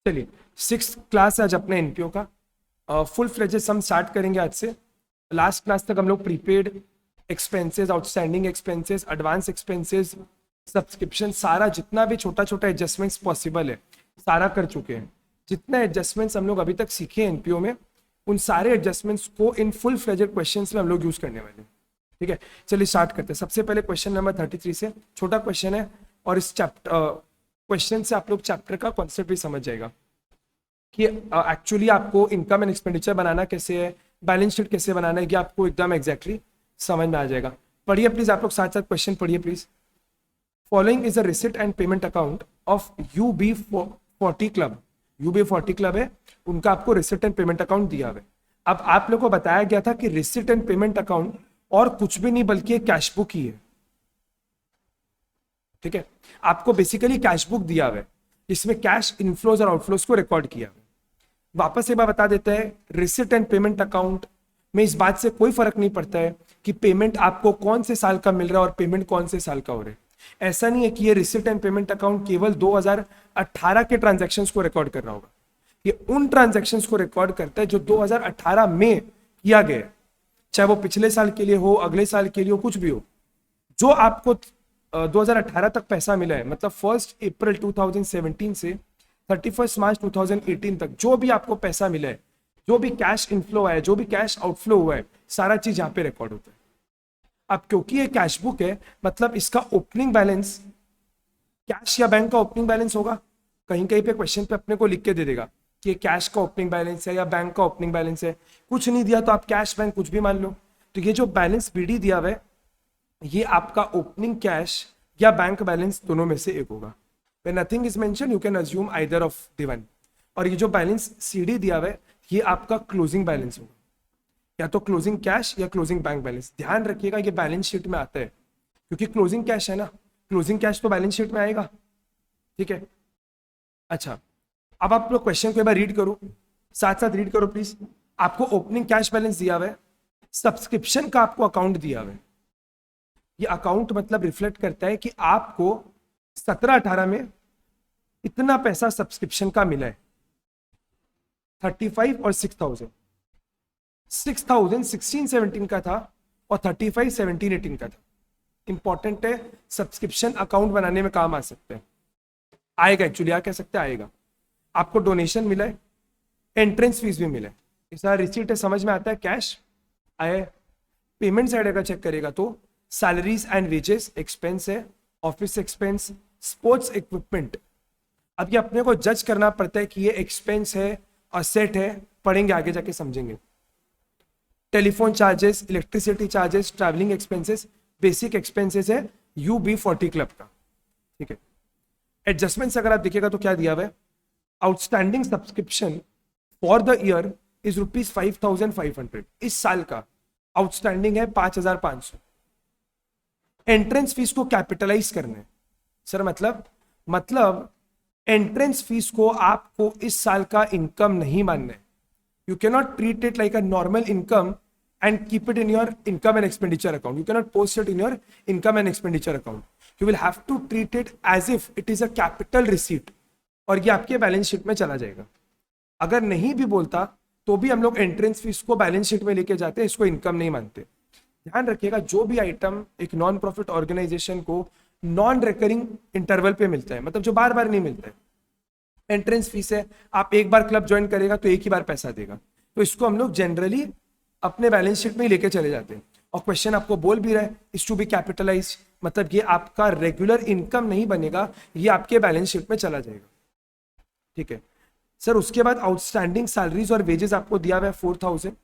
चलिए 6th class है आज अपने एनपीओ का। फुल फ्लेजेस हम स्टार्ट करेंगे आज से। लास्ट क्लास तक हम लोग prepaid expenses, outstanding expenses, advance expenses, subscription, सारा जितना भी छोटा छोटा एडजस्टमेंट्स पॉसिबल है सारा कर चुके हैं। जितने एडजस्टमेंट्स हम लोग अभी तक सीखे हैं एनपीओ में, उन सारे एडजस्टमेंट्स को इन फुल फ्लेजेड क्वेश्चंस में हम लोग यूज करने वाले हैं। ठीक है, चलिए स्टार्ट करते हैं। सबसे पहले क्वेश्चन नंबर 33 से, छोटा क्वेश्चन है और इस चैप्टर क्वेश्चन से आप लोग चैप्टर का कॉन्सेप्ट भी समझ जाएगा कि एक्चुअली आपको इनकम एंड एक्सपेंडिचर बनाना कैसे है, बैलेंस शीट कैसे बनाना है, ये आपको एकदम एग्जैक्टली समझ में आ जाएगा। पढ़िए प्लीज, आप लोग साथ साथ क्वेश्चन पढ़िए please. Following is a receipt and payment account of UB40 club. UB40 club है, उनका आपको रिसिट एंड पेमेंट अकाउंट दिया हुआ है। अब आप लोग को बताया गया था कि रिसिट एंड पेमेंट अकाउंट और कुछ भी नहीं बल्कि एक कैश बुक ही है। ठीक है, आपको बेसिकली कैश बुक दिया हुआ है, इसमें कैश इनफ्लोज और आउटफ्लोज को रिकॉर्ड किया हुआ है। वापस एक बार बता देते हैं, रिसिट एंड पेमेंट अकाउंट में इस बात से कोई फर्क नहीं पड़ता है कि पेमेंट आपको कौन से साल का मिल रहा है और पेमेंट कौन से साल का हो रहा है। ऐसा नहीं है कि ये रिसिट एंड पेमेंट अकाउंट केवल 2018 के ट्रांजैक्शंस को रिकॉर्ड कर रहा होगा। ये उन ट्रांजैक्शंस को रिकॉर्ड करता है जो 2018 में किया गया है, चाहे वो पिछले साल के लिए हो, अगले साल के लिए हो, कुछ भी हो। जो आपको 2018 तक पैसा मिला है, मतलब 1 अप्रैल 2017 से 31 मार्च 2018 तक जो भी आपको पैसा मिला है, जो भी कैश इनफ्लो है, जो भी कैश आउटफ्लो हुआ है, सारा चीज यहाँ पे रिकॉर्ड होता है। अब क्योंकि ये कैश बुक है, मतलब इसका ओपनिंग बैलेंस कैश या बैंक का ओपनिंग बैलेंस होगा। कहीं कहीं पे क्वेश्चन पे अपने को लिख के दे देगा कि कैश का ओपनिंग बैलेंस है या बैंक का ओपनिंग बैलेंस है। कुछ नहीं दिया तो आप कैश बैंक कुछ भी मान लो। तो ये जो बैलेंस बीडी दिया हुआ है, ये आपका ओपनिंग कैश या बैंक बैलेंस दोनों में से एक होगा। When nothing is mentioned, you can assume either of the one। और ये जो बैलेंस सीडी दिया हुआ है, ये आपका क्लोजिंग बैलेंस होगा, या तो क्लोजिंग कैश या क्लोजिंग बैंक बैलेंस। ध्यान रखिएगा ये बैलेंस शीट में आता है, क्योंकि क्लोजिंग कैश है ना, क्लोजिंग कैश तो बैलेंस शीट में आएगा। ठीक है, अच्छा अब आप लोग क्वेश्चन को एक बार रीड करो, साथ साथ रीड करो प्लीज। आपको ओपनिंग कैश बैलेंस दिया हुआ है, सब्सक्रिप्शन का आपको अकाउंट दिया हुआ है। ये अकाउंट मतलब रिफ्लेक्ट करता है कि आपको 17-18 में इतना पैसा सब्सक्रिप्शन का मिला है। 35 और 6000, 6000 16-17 का था और 35 17-18 का था। इंपॉर्टेंट है, सब्सक्रिप्शन अकाउंट बनाने में काम आ सकते हैं, आएगा एक्चुअली, आ कह सकते आएगा। आपको डोनेशन मिला है, एंट्रेंस फीस भी मिला है, ऐसा रिसीट है, समझ में आता है, कैश आए। पेमेंट साइड अगर चेक करेगा तो सैलरीज एंड वेजेस एक्सपेंस है, ऑफिस एक्सपेंस, स्पोर्ट्स इक्विपमेंट। अब ये अपने को जज करना पड़ता है कि ये एक्सपेंस है, असेट है, पढ़ेंगे आगे जाके समझेंगे। Telephone charges, electricity charges, travelling expenses, basic expenses है UB40 क्लब का। ठीक है, एडजस्टमेंट्स अगर आप देखिएगा तो क्या दिया हुआ है, outstanding subscription for the year is ₹5,500। इस साल का आउटस्टैंडिंग है 5,500। एंट्रेंस फीस को कैपिटलाइज करना है सर, मतलब एंट्रेंस फीस को आपको इस साल का इनकम नहीं मानना है। You can not treat it like a normal income and keep it in your income and expenditure account. You can not post it in your income and expenditure account. You will have to treat it as if it is a capital receipt, और ये आपके balance sheet में चला जाएगा। अगर नहीं भी बोलता तो भी हम लोग एंट्रेंस फीस को बैलेंस शीट में लेके जाते हैं, इसको इनकम नहीं मानते। ध्यान रखिएगा, जो भी आइटम एक नॉन प्रॉफिट ऑर्गेनाइजेशन को नॉन रिकरिंग इंटरवल पे मिलता है, मतलब जो बार बार नहीं मिलता है, एंट्रेंस फीस है, आप एक बार क्लब ज्वाइन करेगा तो एक ही बार पैसा देगा, तो इसको हम लोग जनरली अपने बैलेंस शीट में ही लेके चले जाते हैं। और क्वेश्चन आपको बोल भी रहा है इज टू बी कैपिटलाइज, मतलब ये आपका रेगुलर इनकम नहीं बनेगा, ये आपके बैलेंस शीट में चला जाएगा। ठीक है सर, उसके बाद आउटस्टैंडिंग सैलरीज और वेजेस आपको दिया हुआ है 4000,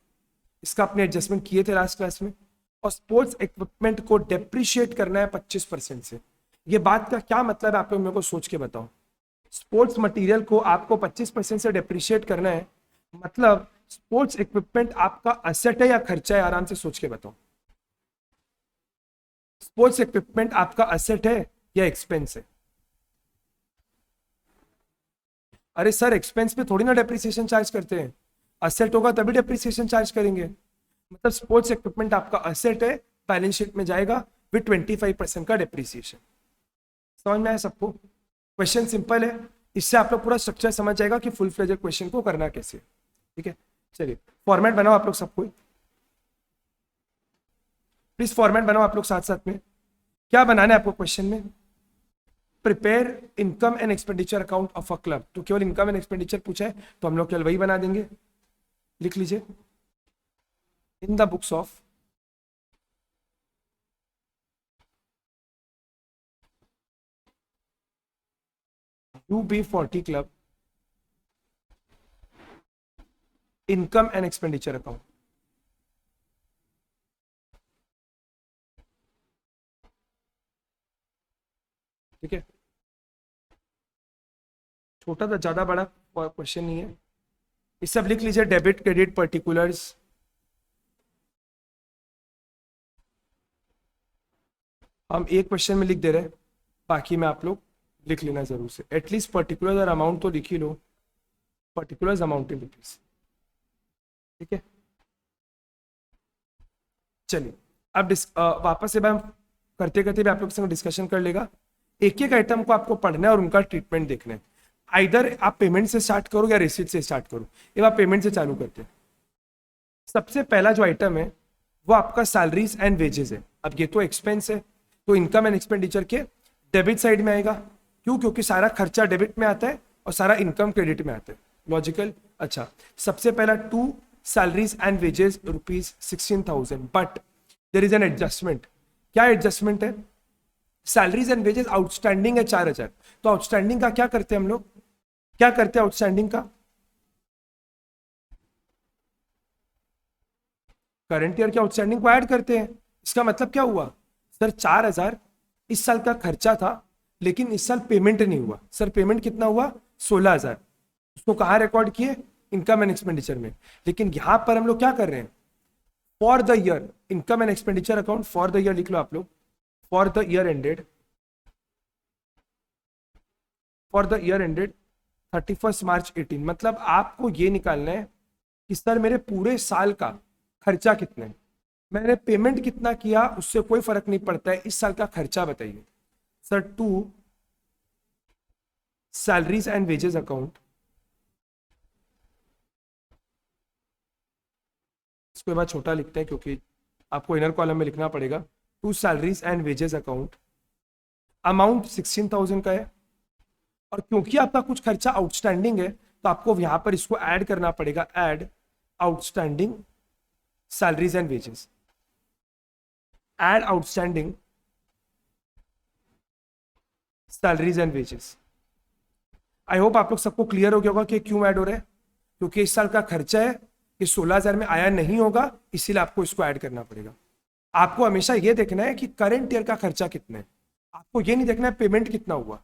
इसका अपने एडजस्टमेंट किए थे लास्ट क्लास में। और स्पोर्ट्स इक्विपमेंट को डेप्रिशिएट करना है 25% से। ये बात का क्या मतलब है, आप लोग मेरे को सोच के बताओ। स्पोर्ट्स मटेरियल को आपको 25% से डेप्रिशिएट करना है, मतलब स्पोर्ट्स इक्विपमेंट आपका असेट है या खर्चा है, आराम से सोच के बताओ। स्पोर्ट्स इक्विपमेंट आपका असेट है या एक्सपेंस है? अरे सर, एक्सपेंस पे थोड़ी ना डेप्रिसिएशन चार्ज करते हैं, असेट होगा तभी डेप्रिसिएशन चार्ज करेंगे। मतलब स्पोर्ट्स इक्विपमेंट आपका असेट है, बैलेंस शीट में जाएगा विद 25% का डेप्रिसिएशन। समझ में आया सबको? क्वेश्चन सिंपल है, इससे आप लोग पूरा स्ट्रक्चर समझ जाएगा कि फुल फ्लेजेड क्वेश्चन को करना कैसे है। ठीक है, चलिए फॉर्मेट बनाओ आप लोग सबको, प्लीज फॉर्मेट बनाओ आप लोग साथ साथ में। क्या बनाना है आपको क्वेश्चन में? Prepare income and expenditure account of a club. तो केवल इनकम एंड एक्सपेंडिचर पूछा है तो हम लोग केवल वही बना देंगे। लिख लीजिए, in the books of UB40 club income and expenditure account. ठीक है, छोटा था, ज्यादा बड़ा क्वेश्चन नहीं है। ये सब लिख लीजिए, डेबिट क्रेडिट पर्टिकुलर्स, हम एक क्वेश्चन में लिख दे रहे हैं, बाकी में आप लोग लिख लेना जरूर से, एटलीस्ट पर्टिकुलर और अमाउंट तो लिख ही लो, पर्टिकुलर अमाउंट इन रुपीज। ठीक है, चलिए अब वापस से हम करते करते भी आप लोग के संग डिस्कशन कर लेगा। एक एक आइटम को आपको पढ़ना है और उनका ट्रीटमेंट देखना है। आइदर आप पेमेंट से स्टार्ट करो या रिसीट से स्टार्ट करो। ये आप पेमेंट से चालू करते हैं। सबसे पहला जो आइटम है वो आपका सैलरीज एंड वेजेस है। अब ये तो एक्सपेंस है, तो इनकम एंड एक्सपेंडिचर के डेबिट साइड में आएगा। क्यों? क्योंकि सारा खर्चा डेबिट में आता है और सारा इनकम क्रेडिट में आता है। लॉजिकल। अच्छा, सबसे पहला to salaries and wages ₹16,000, but there is an adjustment. क्या एडजस्टमेंट है? सैलरीज एंड वेजेस आउटस्टैंडिंग है 4,000, तो आउटस्टैंडिंग का क्या करते हैं हम लोग? क्या करते हैं आउटस्टैंडिंग का? करंट ईयर के आउटस्टैंडिंग को ऐड करते हैं। इसका मतलब क्या हुआ सर? 4,000 इस साल का खर्चा था, लेकिन इस साल पेमेंट नहीं हुआ। सर पेमेंट कितना हुआ? 16,000। उसको कहाँ रिकॉर्ड किए? इनकम एंड एक्सपेंडिचर में। लेकिन यहां पर हम लोग क्या कर रहे हैं? For the year income and expenditure account for the year लिख लो आप लोग, for the year ended, for the year ended 31 मार्च 18। मतलब आपको ये निकालना है कि सर मेरे पूरे साल का खर्चा कितना है। मैंने पेमेंट कितना किया उससे कोई फर्क नहीं पड़ता है, इस साल का खर्चा बताइए। Sir to salaries and wages account, इसके बाद छोटा लिखते हैं क्योंकि आपको इनर कॉलम में लिखना पड़ेगा। To salaries and wages account, amount 16,000 का है, और क्योंकि आपका कुछ खर्चा आउटस्टैंडिंग है तो आपको यहां पर इसको ऐड करना पड़ेगा। Add outstanding salaries and wages, add outstanding salaries and wages. I hope आप लोग सबको क्लियर हो गया होगा कि क्यों ऐड हो रहा है। क्योंकि इस साल का खर्चा है, ये 16,000 में आया नहीं होगा, इसीलिए आपको इसको ऐड करना पड़ेगा। आपको हमेशा ये देखना है कि करंट ईयर का खर्चा कितना है। आपको ये नहीं देखना है पेमेंट कितना हुआ,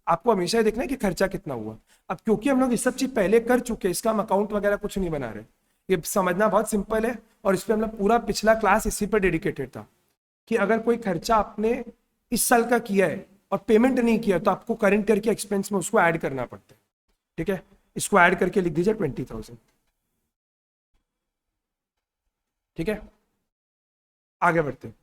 आपको हमेशा ये देखना है कि खर्चा कितना हुआ। अब क्योंकि हम लोग ये सब चीज पहले कर चुके हैं, इसका हम अकाउंट वगैरह कुछ नहीं बना रहे। ये समझना बहुत सिंपल है, और इस पर हम लोग पूरा पिछला क्लास इसी पर डेडिकेटेड था कि अगर कोई खर्चा आपने इस साल का किया है और पेमेंट नहीं किया तो आपको करंट ईयर के एक्सपेंस में उसको ऐड करना पड़ता है। ठीक है, इसको ऐड करके लिख दीजिए 20,000। ठीक है, आगे बढ़ते हैं।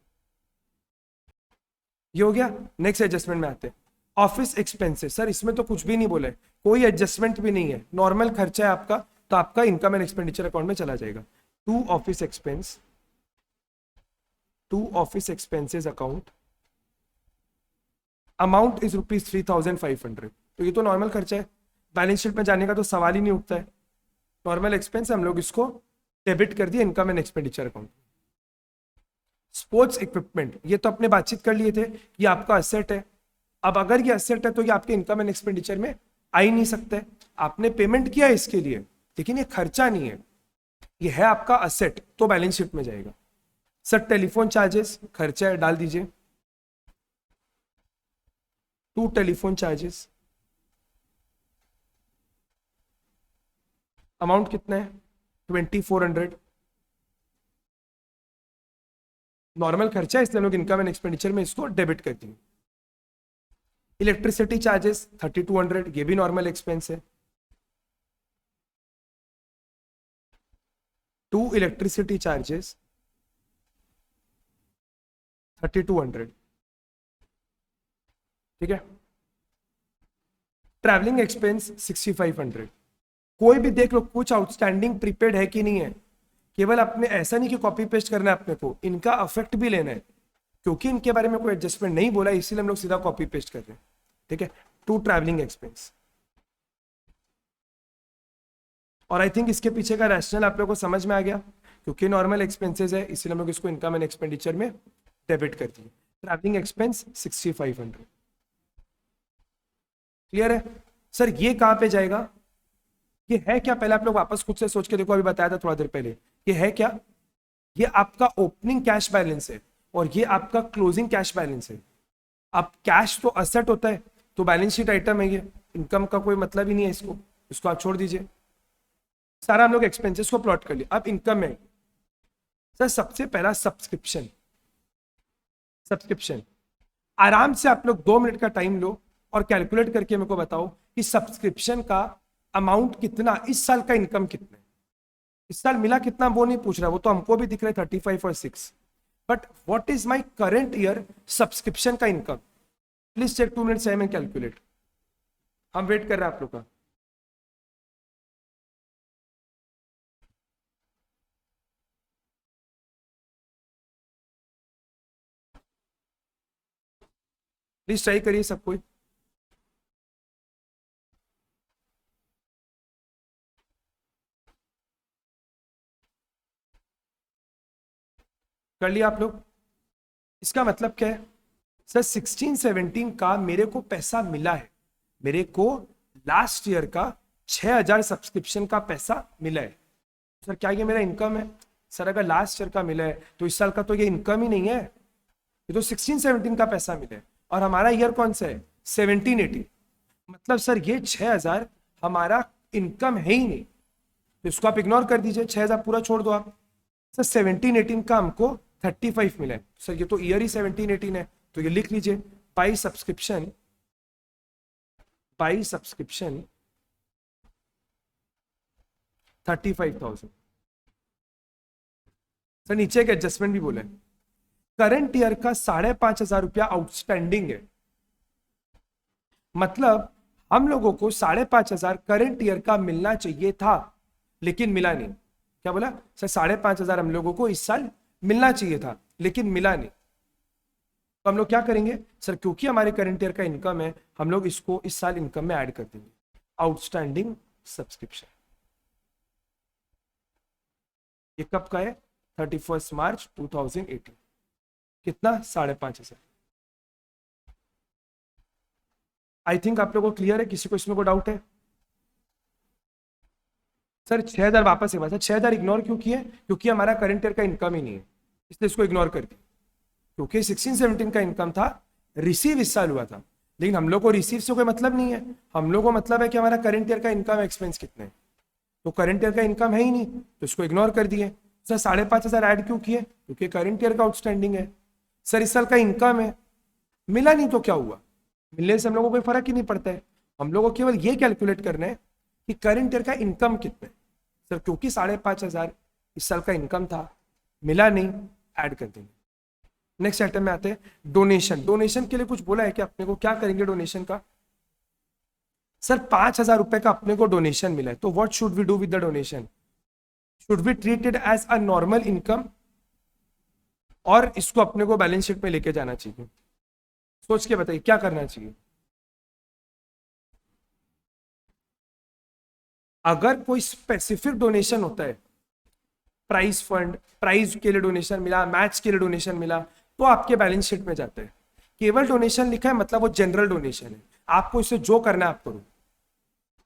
ये हो गया। नेक्स्ट एडजस्टमेंट में आते हैं, ऑफिस एक्सपेंसेस। सर इसमें तो कुछ भी नहीं बोला है, कोई एडजस्टमेंट भी नहीं है, नॉर्मल खर्चा है आपका, तो आपका इनकम एंड एक्सपेंडिचर अकाउंट में चला जाएगा। To office expense, to office expenses account, amount is ₹3,500। तो ये तो नॉर्मल खर्चा है, बैलेंस शीट में जाने का तो सवाल ही नहीं उठता है। नॉर्मल एक्सपेंस हम लोग इसको डेबिट कर दिया income and expenditure account. Sports equipment, ये तो अपने बातचीत कर लिए थे, ये आपका असेट है। अब अगर ये असेट है तो ये आपके इनकम एंड एक्सपेंडिचर में आ ही नहीं सकता है। आपने पेमेंट किया है इसके लिए, लेकिन ये खर्चा नहीं है, ये है आपका असेट, तो बैलेंस शीट में जाएगा। सर टेलीफोन चार्जेस खर्चा है, डाल दीजिए। टू टेलीफोन चार्जेस, अमाउंट कितना है? 2,400। नॉर्मल खर्चा है, इसलिए लोग इनकम एंड एक्सपेंडिचर में इसको डेबिट करती हैं। इलेक्ट्रिसिटी चार्जेस 3,200, ये भी नॉर्मल एक्सपेंस है। To electricity charges 3,200। ठीक है, ट्रैवलिंग एक्सपेंस 6500। कोई भी देख लो कुछ आउटस्टैंडिंग प्रीपेड है कि नहीं है, केवल अपने ऐसा नहीं कि कॉपी पेस्ट करना है, अपने को इनका अफेक्ट भी लेना है, क्योंकि इनके बारे में कोई एडजस्टमेंट नहीं बोला इसीलिए हम लोग सीधा कॉपी पेस्ट कर रहे हैं। ठीक है, टू ट्रैवलिंग एक्सपेंस। और आई थिंक इसके पीछे का रैशनल आप लोगों को समझ में आ गया, क्योंकि नॉर्मल एक्सपेंसेस है इसलिए हम लोग इसको इनकम एंड एक्सपेंडिचर में डेबिट कर दिए। Travelling expense 6500। क्लियर है सर? ये कहां पे जाएगा, ये है क्या? पहले आप लोग वापस खुद से सोच के देखो, अभी बताया था थोड़ा देर पहले, ये है क्या? ये आपका ओपनिंग कैश बैलेंस है और ये आपका क्लोजिंग कैश बैलेंस है। अब कैश तो असेट होता है तो बैलेंस शीट आइटम है, ये इनकम का कोई मतलब ही नहीं है, इसको आप छोड़ दीजिए। सारा हम लोग एक्सपेंसेस को प्लॉट कर लिया। अब इनकम में सर सबसे पहला सब्सक्रिप्शन। आराम से आप लोग 2 मिनट का टाइम लो और कैलकुलेट करके मेरे को बताओ कि सब्सक्रिप्शन का अमाउंट कितना, इस साल का इनकम कितना है। इस साल मिला कितना वो नहीं पूछ रहा, वो तो हमको भी दिख रहा है 35 और 6, but what is my current year subscription का income. Please take 2 minutes time and calculate. हम वेट कर रहे हैं आप लोग का। प्लीज ट्राई करिए सब कोई। कर लिया आप लोग? इसका मतलब क्या है सर, 16-17 का मेरे को पैसा मिला है, मेरे को लास्ट ईयर का 6000 सब्सक्रिप्शन का पैसा मिला है। सर क्या ये मेरा इनकम है? सर अगर लास्ट ईयर का मिला है तो इस साल का तो ये इनकम ही नहीं है, ये तो 16-17 का पैसा मिला है। और हमारा ईयर कौन सा है? 17-18। मतलब सर ये 6000 हमारा इनकम है ही नहीं, तो इसको आप इग्नोर कर दीजिए, 6000 पूरा छोड़ दो आप। सर 17-18 का हमको 35 मिला है, सर ये तो ईयर ही 17-18 है, तो ये लिख लीजिए बाई सब्सक्रिप्शन 35,000। सर नीचे एक एडजस्टमेंट भी बोला है, करंट ईयर का 5,500 रुपया आउटस्टैंडिंग है, मतलब हम लोगों को 5,500 करंट ईयर का मिलना चाहिए था लेकिन मिला नहीं। क्या बोला सर? 5,500 हम लोगों को इस साल मिलना चाहिए था लेकिन मिला नहीं। तो हम लोग क्या करेंगे सर, क्योंकि हमारे करंट ईयर का इनकम है, हम लोग इसको इस साल इनकम में ऐड कर देंगे, आउटस्टैंडिंग सब्सक्रिप्शन। ये कब का है? 31 मार्च 2018। कितना? 5,500। आई थिंक आप लोगों को क्लियर है, किसी को इसमें कोई डाउट है? सर 6000 वापस है, बस 6000 इग्नोर क्यों किए? क्योंकि हमारा करंट ईयर का इनकम ही नहीं है, इसलिए इसको इग्नोर कर दिया। क्योंकि 16-17 का इनकम था, रिसीव इस साल हुआ था, लेकिन हम लोग को रिसीव से कोई मतलब नहीं है, हम लोग को मतलब है कि हमारा करंट ईयर का इनकम एक्सपेंस कितने हैं। तो करंट ईयर का इनकम है ही नहीं, तो इसको इग्नोर कर दिए। सर 5,500 ऐड क्यों किए? क्योंकि करंट ईयर का आउटस्टैंडिंग है। सर इस साल का इनकम है, मिला नहीं तो क्या हुआ? मिलने से हम लोगों को कोई फर्क ही नहीं पड़ता है, हम लोगों को केवल ये कैलकुलेट करना है कि करंट ईयर का इनकम कितना है। सर क्योंकि 5,500 इस साल का इनकम था, मिला नहीं, ऐड कर देंगे। नेक्स्ट आइटम में आते हैं डोनेशन। डोनेशन के लिए कुछ बोला है कि अपने को क्या करेंगे डोनेशन का? सर 5,000 रुपए का अपने को डोनेशन मिला है, तो what should we do with the donation? Should we treat it as a normal income और इसको अपने को बैलेंस शीट में लेके जाना चाहिए? सोच के बताइए क्या करना चाहिए। अगर कोई स्पेसिफिक डोनेशन होता है, प्राइज फंड, प्राइज के लिए डोनेशन मिला, मैच के लिए डोनेशन मिला, तो आपके बैलेंस शीट में जाता है। केवल डोनेशन लिखा है मतलब वो जनरल डोनेशन है, आपको इसे जो करना है आप करो।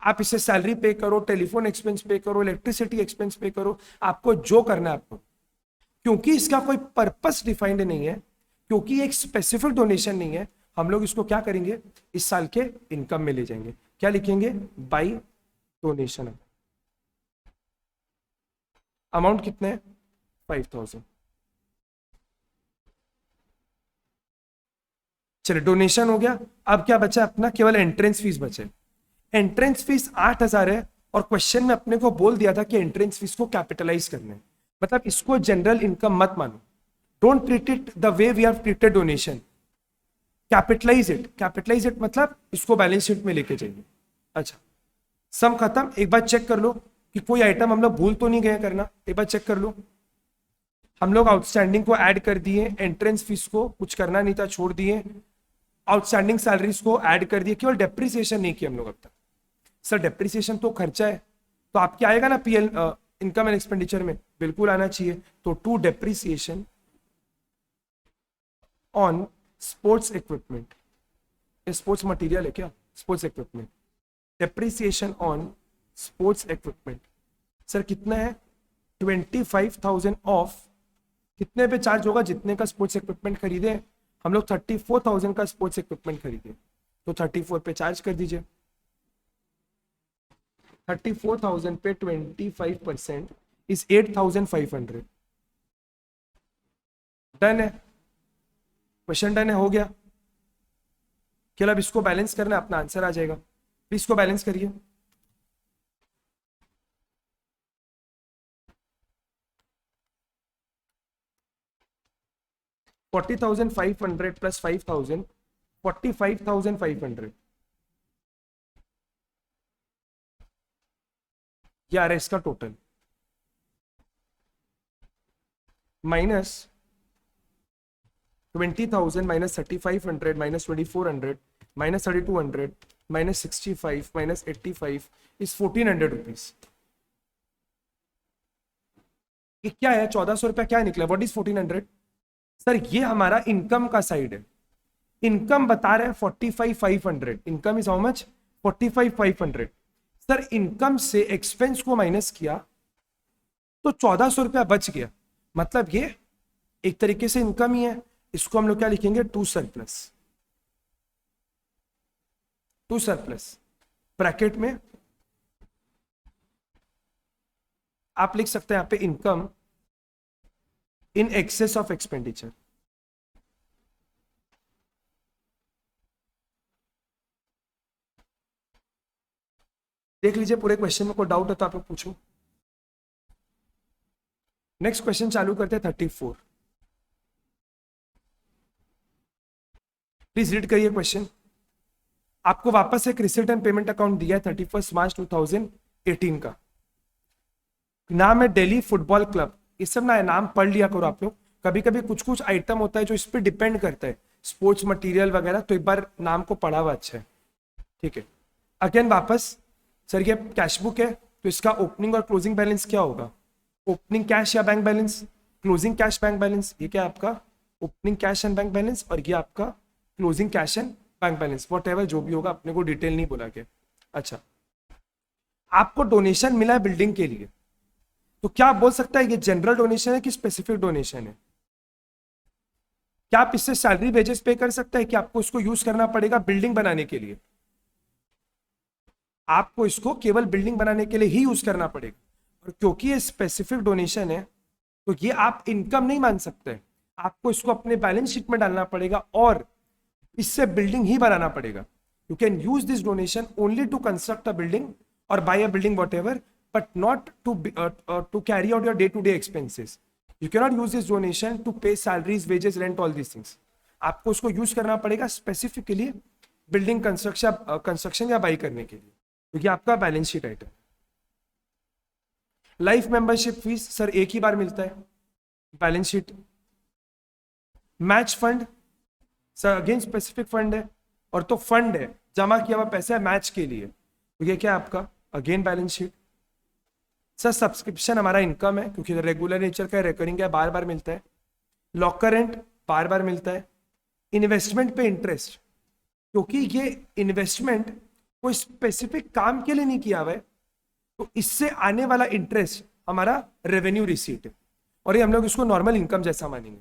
आप इसे सैलरी पे करो, टेलीफोन एक्सपेंस पे करो, इलेक्ट्रिसिटी एक्सपेंस पे करो, आपको जो करना है आपको। क्योंकि इसका कोई पर्पस डिफाइंड नहीं है, क्योंकि एक स्पेसिफिक डोनेशन नहीं है, हम लोग इसको क्या करेंगे, इस साल के इनकम में ले जाएंगे। क्या लिखेंगे? By donation. अमाउंट कितने है? 5,000। चलिए डोनेशन हो गया। अब क्या बचा अपना? केवल एंट्रेंस फीस बचे। एंट्रेंस फीस 8,000 है और क्वेश्चन में अपने को बोल दिया था कि एंट्रेंस फीस को कैपिटलाइज करना है, मतलब इसको जनरल इनकम मत मानो। Don't treat it the way we have treated donation, capitalise it. Capitalise it मतलब इसको बैलेंस शीट में लेके जाइए। अच्छा, सम खत्म। एक बार चेक कर लो कि कोई आइटम हम लोग भूल तो नहीं गए करना, एक बार चेक कर लो। हम लोग आउटस्टैंडिंग को ऐड कर दिए, एंट्रेंस फीस को कुछ करना नहीं था छोड़ दिए, आउटस्टैंडिंग सैलरीज को ऐड कर दिए, केवल डेप्रिसिएशन नहीं किया हम लोग अब तक। सर डेप्रिसिएशन तो खर्चा है, तो आपके आएगा ना पीएल इनकम एंड एक्सपेंडिचर में, बिल्कुल आना चाहिए। तो to depreciation on sports equipment, sports material है क्या, sports equipment, depreciation on sports equipment. Sir कितना है, 25,000 ऑफ, कितने पे चार्ज होगा, जितने का स्पोर्ट्स इक्विपमेंट खरीदे हम लोग, 34,000 का स्पोर्ट्स इक्विपमेंट खरीदे, तो 34 पे चार्ज कर दीजिए। 34,000 पे 25% इज 8,500। डन है, क्वेश्चन डन है, हो गया। केवल अब इसको बैलेंस करना, अपना आंसर आ जाएगा। प्लीज इसको बैलेंस करिए। $40,500 प्लस 5,000, 45,500। ये आ रहा है इसका total, minus 20,000 minus 3,500 minus 2,400 minus 3,200 minus 65 minus 85 is 1,400 rupees. ये क्या है, 1,400 रुपया क्या निकला, व्हाट इज 1,400? सर ये हमारा इनकम का साइड है, इनकम बता रहे हैं 45,500, income is how much, 45,500। Sir income से एक्सपेंस को माइनस किया तो 1,400 रुपया बच गया, मतलब ये एक तरीके से इनकम ही है। इसको हम लोग क्या लिखेंगे, to surplus, to surplus bracket में आप लिख सकते हैं यहां पे income in excess of expenditure. देख लीजिए पूरे क्वेश्चन में, कोई डाउट है तो आप लोग पूछो। नेक्स्ट क्वेश्चन चालू करते हैं 34। प्लीज रीड करिए क्वेश्चन। आपको वापस एक रिसीट एंड पेमेंट अकाउंट दिया है 31 मार्च 2018 का, नाम है दिल्ली फुटबॉल क्लब। इस सब ना नाम पढ़ लिया करो आप लोग, कभी कभी कुछ कुछ आइटम होता है जो इस पर डिपेंड करता है, स्पोर्ट्स मटेरियल वगैरह, तो एक बार नाम को पढ़ा हुआ अच्छा है, ठीक है। अगेन वापस, सर ये कैश बुक है तो इसका ओपनिंग और क्लोजिंग बैलेंस क्या होगा, ओपनिंग कैश या bank balance, closing cash bank balance. ये क्या है आपका opening cash and bank balance, और ये आपका closing cash and bank balance, what ever जो भी होगा, अपने को डिटेल नहीं बोला गया। अच्छा, आपको डोनेशन मिला है बिल्डिंग के लिए, तो क्या आप बोल सकता है ये जनरल डोनेशन है कि स्पेसिफिक डोनेशन है? क्या आप इससे सैलरी वेजेस पे कर सकते हैं कि आपको इसको यूज करना पड़ेगा बिल्डिंग बनाने के लिए? आपको इसको केवल बिल्डिंग बनाने के लिए ही यूज करना पड़ेगा, और क्योंकि ये स्पेसिफिक डोनेशन है तो ये आप इनकम नहीं मान सकते, आपको इसको अपने बैलेंस शीट में डालना पड़ेगा और इससे बिल्डिंग ही बनाना पड़ेगा। You can use this donation only to construct a building और buy a building whatever, but not to carry out your day-to-day expenses. You cannot use this donation to pay salaries, wages, rent, all these things. आपको उसको use करना पड़ेगा specifically building construction या by करने के लिए, क्योंकि आपका balance sheet item. Life membership fees sir एक ही बार मिलता है, balance sheet. Match fund sir again specific fund है, और तो फंड है, जमा किया हुआ पैसा है मैच के लिए, तो ये क्या है आपका again balance sheet. Sir subscription हमारा इनकम है क्योंकि रेगुलर नेचर का, रेकरिंग है, बार बार मिलता है। लॉकर रेंट बार बार मिलता है। इन्वेस्टमेंट पे इंटरेस्ट, क्योंकि ये इन्वेस्टमेंट कोई स्पेसिफिक काम के लिए नहीं किया हुआ है, तो इससे आने वाला इंटरेस्ट हमारा रेवेन्यू रिसीट है, और ये हम लोग इसको नॉर्मल इनकम जैसा मानेंगे।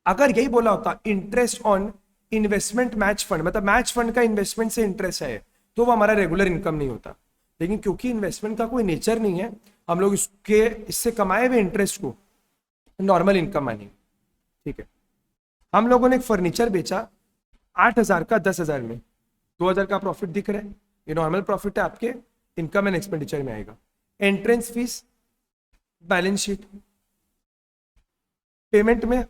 अगर यही बोला होता interest on investment match fund, मतलब मैच फंड का इन्वेस्टमेंट से इंटरेस्ट है, तो वो हमारा रेगुलर इनकम नहीं होता। लेकिन क्योंकि इन्वेस्टमेंट का कोई नेचर नहीं है, हम लोग इससे कमाए हुए इंटरेस्ट को नॉर्मल इनकम मानेंगे, ठीक है। हम लोगों ने एक फर्नीचर बेचा 8,000 का 10,000 में, 2,000 का प्रॉफिट दिख रहा है, ये नॉर्मल प्रॉफिट है, आपके इनकम एंड एक्सपेंडिचर में आएगा। Entrance fees balance sheet. Payment में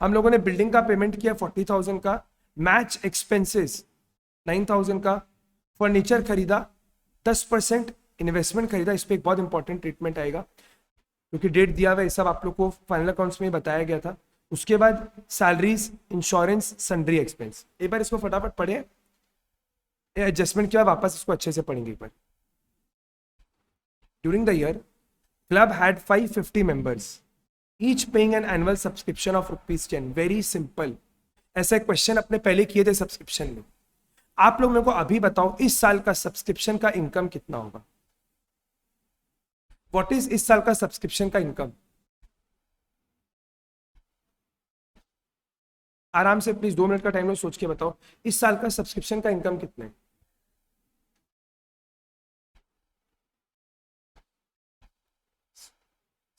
हम लोगों ने बिल्डिंग का पेमेंट किया 40,000 का, मैच एक्सपेंसेस 9,000 का, फर्नीचर खरीदा, 10% इन्वेस्टमेंट खरीदा, इस पर एक बहुत इंपॉर्टेंट ट्रीटमेंट आएगा क्योंकि डेट दिया हुआ है, सब आप लोग को फाइनल अकाउंट्स में बताया गया था। उसके बाद सैलरीज, इंश्योरेंस, सन्ड्री एक्सपेंस। एक बार इसको फटाफट पढ़े, एडजस्टमेंट किया वापस इसको अच्छे से पढ़ेंगे एक बार। During the year club had 550 members, each paying an annual subscription of ₹10। Very simple, ऐसा क्वेश्चन अपने पहले किए थे सब्सक्रिप्शन में। आप लोग मेरे को अभी बताओ इस साल का सब्सक्रिप्शन का इनकम कितना होगा? व्हाट इज इस साल का सब्सक्रिप्शन का इनकम? आराम से प्लीज 2 मिनट का टाइम लो, सोच के बताओ इस साल का सब्सक्रिप्शन का इनकम कितना है?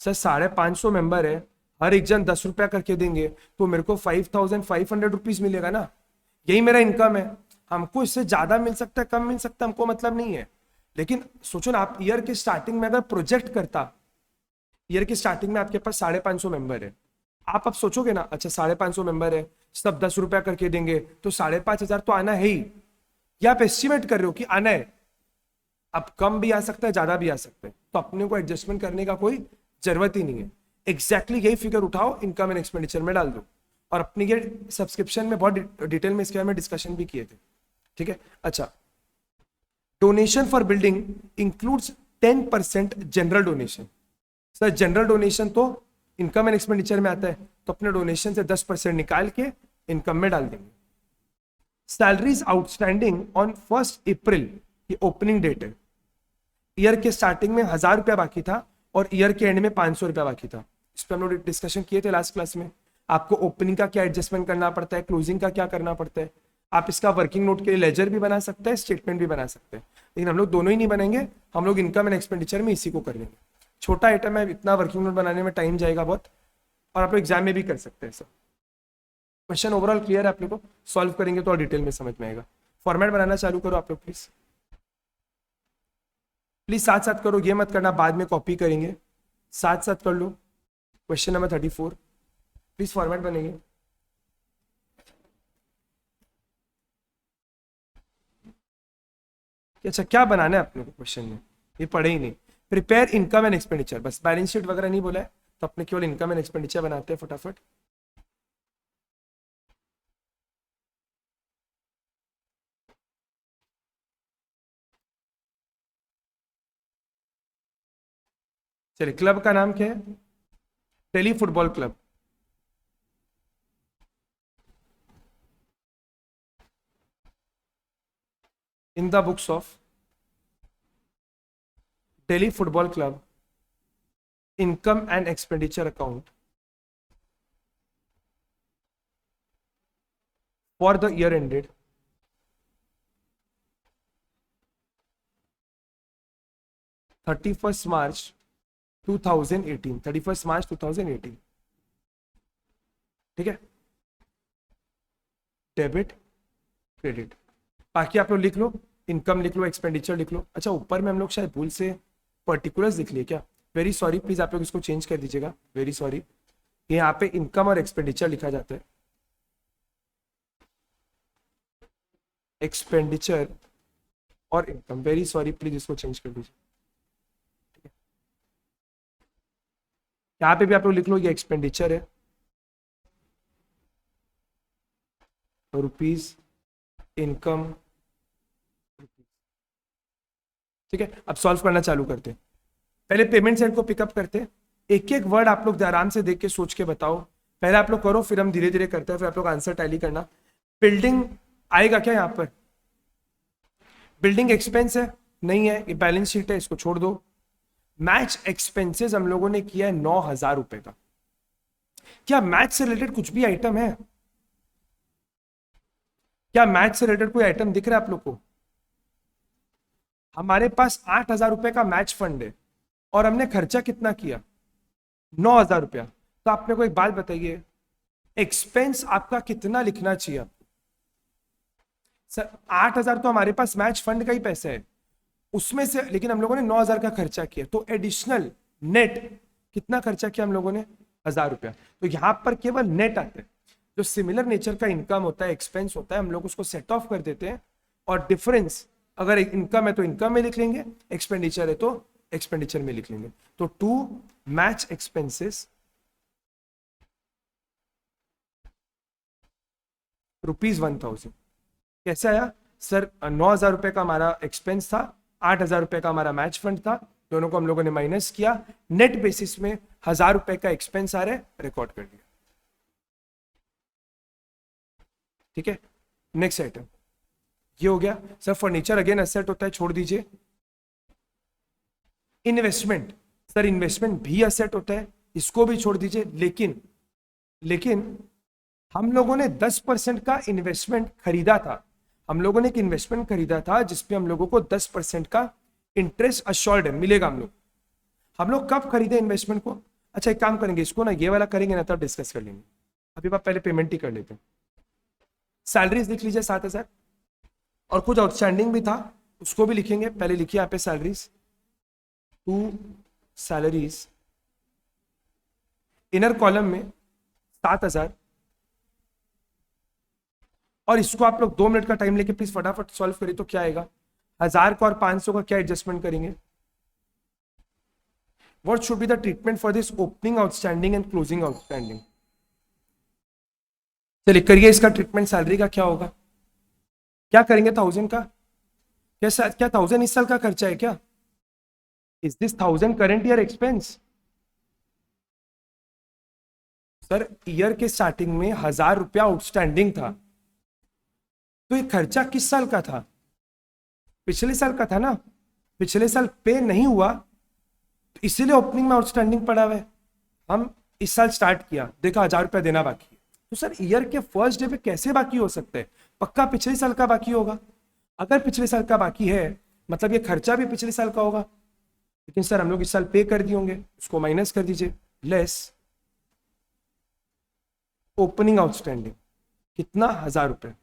सर 550 मेंबर है, हर एक जन 10 रुपया करके देंगे तो मेरे को 5500 रुपीज मिलेगा ना, यही मेरा इनकम है। हमको इससे ज्यादा मिल सकता है, कम मिल सकता है, हमको मतलब नहीं है। लेकिन सोचो ना, आप ईयर के स्टार्टिंग में अगर प्रोजेक्ट करता, ईयर के स्टार्टिंग में आपके पास 550 मेंबर है, आप अब सोचोगे ना अच्छा 550 मेंबर है, सब 10 रुपया करके देंगे तो 5500 तो आना है ही, या आप एस्टिमेट कर रहे हो कि आना है। अब कम भी आ सकता है, ज्यादा भी आ सकता है, तो अपने को एडजस्टमेंट करने का कोई जरूरत ही नहीं है। एग्जैक्टली यही फिगर उठाओ, इनकम एंड एक्सपेंडिचर में डाल दो, और अपनी ये सब्सक्रिप्शन में बहुत डिटेल में इसके बारे में डिस्कशन भी किए थे, ठीक है। अच्छा, donation for building includes 10% general donation. Sir general donation तो इनकम एंड एक्सपेंडिचर में आता है, तो अपने डोनेशन से 10% निकाल के इनकम में डाल देंगे। सैलरीज आउटस्टैंडिंग ऑन 1 अप्रैल, ये ओपनिंग डेट है। ईयर के स्टार्टिंग में 1000 रुपया बाकी था और ईयर के एंड में 500 रुपया बाकी था। इस पर हम लोग डिस्कशन किए थे लास्ट क्लास में। आपको ओपनिंग का क्या एडजस्टमेंट करना पड़ता है, क्लोजिंग का क्या करना पड़ता है। आप इसका वर्किंग नोट के लिए लेजर भी बना सकते हैं, स्टेटमेंट भी बना सकते हैं, लेकिन हम लोग दोनों ही नहीं बनेंगे, हम लोग इनकम एंड एक्सपेंडिचर में इसी को कर लेंगे। छोटा आइटम है, इतना वर्किंग नोट बनाने में टाइम जाएगा बहुत, और आप लोग एग्जाम में भी कर सकते हैं। सर क्वेश्चन ओवरऑल क्लियर है आप लोग को? सॉल्व करेंगे तो और डिटेल में समझ में आएगा। फॉर्मेट बनाना चालू करो आप लोग प्लीज, प्लीज साथ साथ करो, ये मत करना बाद में कॉपी करेंगे, साथ साथ कर लो। क्वेश्चन नंबर 34, प्लीज फॉर्मेट बनेंगे। अच्छा क्या बनाना है अपने को क्वेश्चन में, ये पढ़े ही नहीं। प्रिपेयर इनकम एंड एक्सपेंडिचर, बस बैलेंस शीट वगैरह नहीं बोला है, तो अपने केवल इनकम एंड एक्सपेंडिचर बनाते हैं फटाफट। चलिए, क्लब का नाम क्या है? Delhi football club. In the books of Delhi football club income and expenditure account for the year ended 31 मार्च 2018, 31 मार्च 2018, ठीक है। डेबिट क्रेडिट, बाकी आप लोग लिख लो, इनकम लिख लो, एक्सपेंडिचर लिख लो। अच्छा ऊपर में हम लोग शायद भूल से पर्टिकुलर्स लिख लिए क्या? वेरी सॉरी, प्लीज आप लोग इसको चेंज कर दीजिएगा, वेरी सॉरी। यहाँ पे इनकम और एक्सपेंडिचर लिखा जाता है, एक्सपेंडिचर और इनकम, वेरी सॉरी, प्लीज इसको चेंज कर दीजिए। यहाँ पे भी आप लोग लिख लो ये एक्सपेंडिचर है, रुपीज, इनकम, ठीक है। अब सॉल्व करना चालू करते हैं। पहले पेमेंट साइड को पिकअप करते हैं, एक एक वर्ड आप लोग आराम से देख के सोच के बताओ। पहले आप लोग करो, फिर हम धीरे धीरे करते हैं, फिर आप लोग आंसर टैली करना। बिल्डिंग आएगा क्या यहाँ पर? बिल्डिंग एक्सपेंस है? नहीं है, ये बैलेंस शीट है, इसको छोड़ दो। मैच एक्सपेंसेस हम लोगों ने किया है 9000 रुपए का। क्या मैच से रिलेटेड कुछ भी आइटम है? क्या मैच से रिलेटेड कोई आइटम दिख रहा है आप लोग को? हमारे पास 8000 रुपए का मैच फंड है और हमने खर्चा कितना किया? 9000 रुपया। तो आप मेरे को एक बात बताइए, एक्सपेंस आपका कितना लिखना चाहिए आपको? सर 8000 तो हमारे पास मैच फंड का ही पैसा है उसमें से, लेकिन हम लोगों ने 9000 का खर्चा किया, तो एडिशनल नेट कितना खर्चा किया हम लोगों ने? 1000 रुपया। तो यहां पर केवल नेट आता है, जो सिमिलर नेचर का इनकम होता है, एक्सपेंस होता है, हम लोग उसको सेट ऑफ कर देते हैं और डिफरेंस अगर इनकम है तो इनकम में लिख लेंगे, एक्सपेंडिचर है तो एक्सपेंडिचर में लिख लेंगे। तो टू मैच एक्सपेंसेस ₹1000। कैसे आया सर? 9,000 रुपए का हमारा एक्सपेंस था, 8,000 रुपए का हमारा मैच फंड था, दोनों को हम लोगों ने माइनस किया, नेट बेसिस में 1,000 रुपए का एक्सपेंस आ रहा है, रिकॉर्ड कर दिया। ठीक है, नेक्स्ट आइटम ये हो गया। सर फर्नीचर अगेन एसेट होता है, छोड़ दीजिए। इन्वेस्टमेंट, सर इन्वेस्टमेंट भी एसेट होता है, इसको भी छोड़ दीजिए। लेकिन हम लोगों ने 10% का इन्वेस्टमेंट खरीदा था, हम लोगों ने एक इन्वेस्टमेंट खरीदा था जिसपे हम लोगों को 10% का इंटरेस्ट अश्योर्ड मिलेगा। हम लोग कब खरीदे इन्वेस्टमेंट को? अच्छा एक काम करेंगे, इसको ना ये वाला करेंगे ना तब डिस्कस कर लेंगे, अभी आप पहले पेमेंट ही कर लेते हैं। सैलरीज लिख लीजिए 7,000, और कुछ आउटस्टैंडिंग भी था उसको भी लिखेंगे। पहले लिखिए यहाँ पे salaries, to salaries, inner column में 7,000, और इसको आप लोग 2 मिनट का टाइम लेके प्लीज फटाफट सॉल्व करिए। तो क्या आएगा? 1,000 का और 500 का क्या एडजस्टमेंट करेंगे? What should be the treatment for this opening outstanding and closing outstanding? चलिए करिए, इसका ट्रीटमेंट सैलरी का क्या होगा? क्या करेंगे 1,000 का? क्या 1,000 इस साल का खर्चा है क्या? Is this 1,000 current year expense? Sir year के स्टार्टिंग में 1,000 रुपया आउटस्टैंडिंग था, तो ये खर्चा किस साल का था? पिछले साल का था ना। पिछले साल पे नहीं हुआ तो इसीलिए ओपनिंग में आउटस्टैंडिंग पड़ा हुआ है। हम इस साल स्टार्ट किया, देखा 1,000 रुपया देना बाकी है, तो सर ईयर के फर्स्ट डे पे कैसे बाकी हो सकते हैं? पक्का पिछले साल का बाकी होगा। अगर पिछले साल का बाकी है मतलब ये खर्चा भी पिछले साल का होगा। लेकिन सर हम लोग इस साल पे कर दिए होंगे, उसको माइनस कर दीजिए, लेस ओपनिंग आउटस्टैंडिंग कितना? 1,000 रुपए।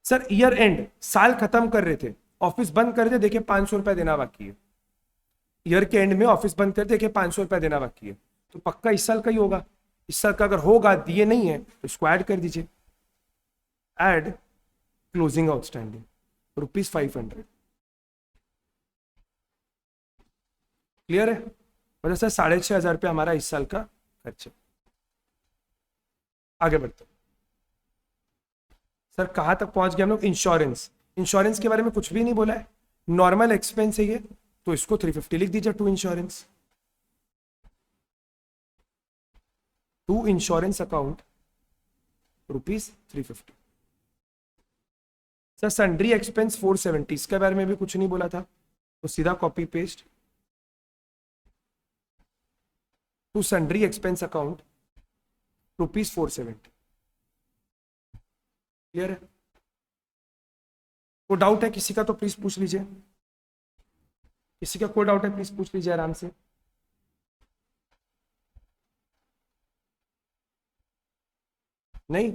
सर ईयर एंड, साल खत्म कर रहे थे, ऑफिस बंद कर दे, देखिए 500 रुपया देना बाकी है। ईयर के एंड में ऑफिस बंद कर दे, देखिए 500 रुपया देना बाकी है, तो पक्का इस साल का ही होगा। इस साल का अगर होगा, दिए नहीं है तो इसको ऐड कर दीजिए, ऐड क्लोजिंग आउटस्टैंडिंग ₹500। क्लियर है? मतलब सर 6,500 रुपया हमारा इस साल का खर्चा। आगे बढ़ते, सर कहां तक पहुंच गए हम लोग? इंश्योरेंस। इंश्योरेंस के बारे में कुछ भी नहीं बोला है, नॉर्मल एक्सपेंस है ये, तो इसको 350 लिख दीजिए। To insurance, to insurance account ₹350। Sir sundry expense 470, इसके बारे में भी कुछ नहीं बोला था, तो सीधा copy paste to sundry expense account ₹470। Clear है? कोई डाउट है किसी का तो प्लीज पूछ लीजिए। किसी का कोई डाउट है प्लीज पूछ लीजिए आराम से। नहीं?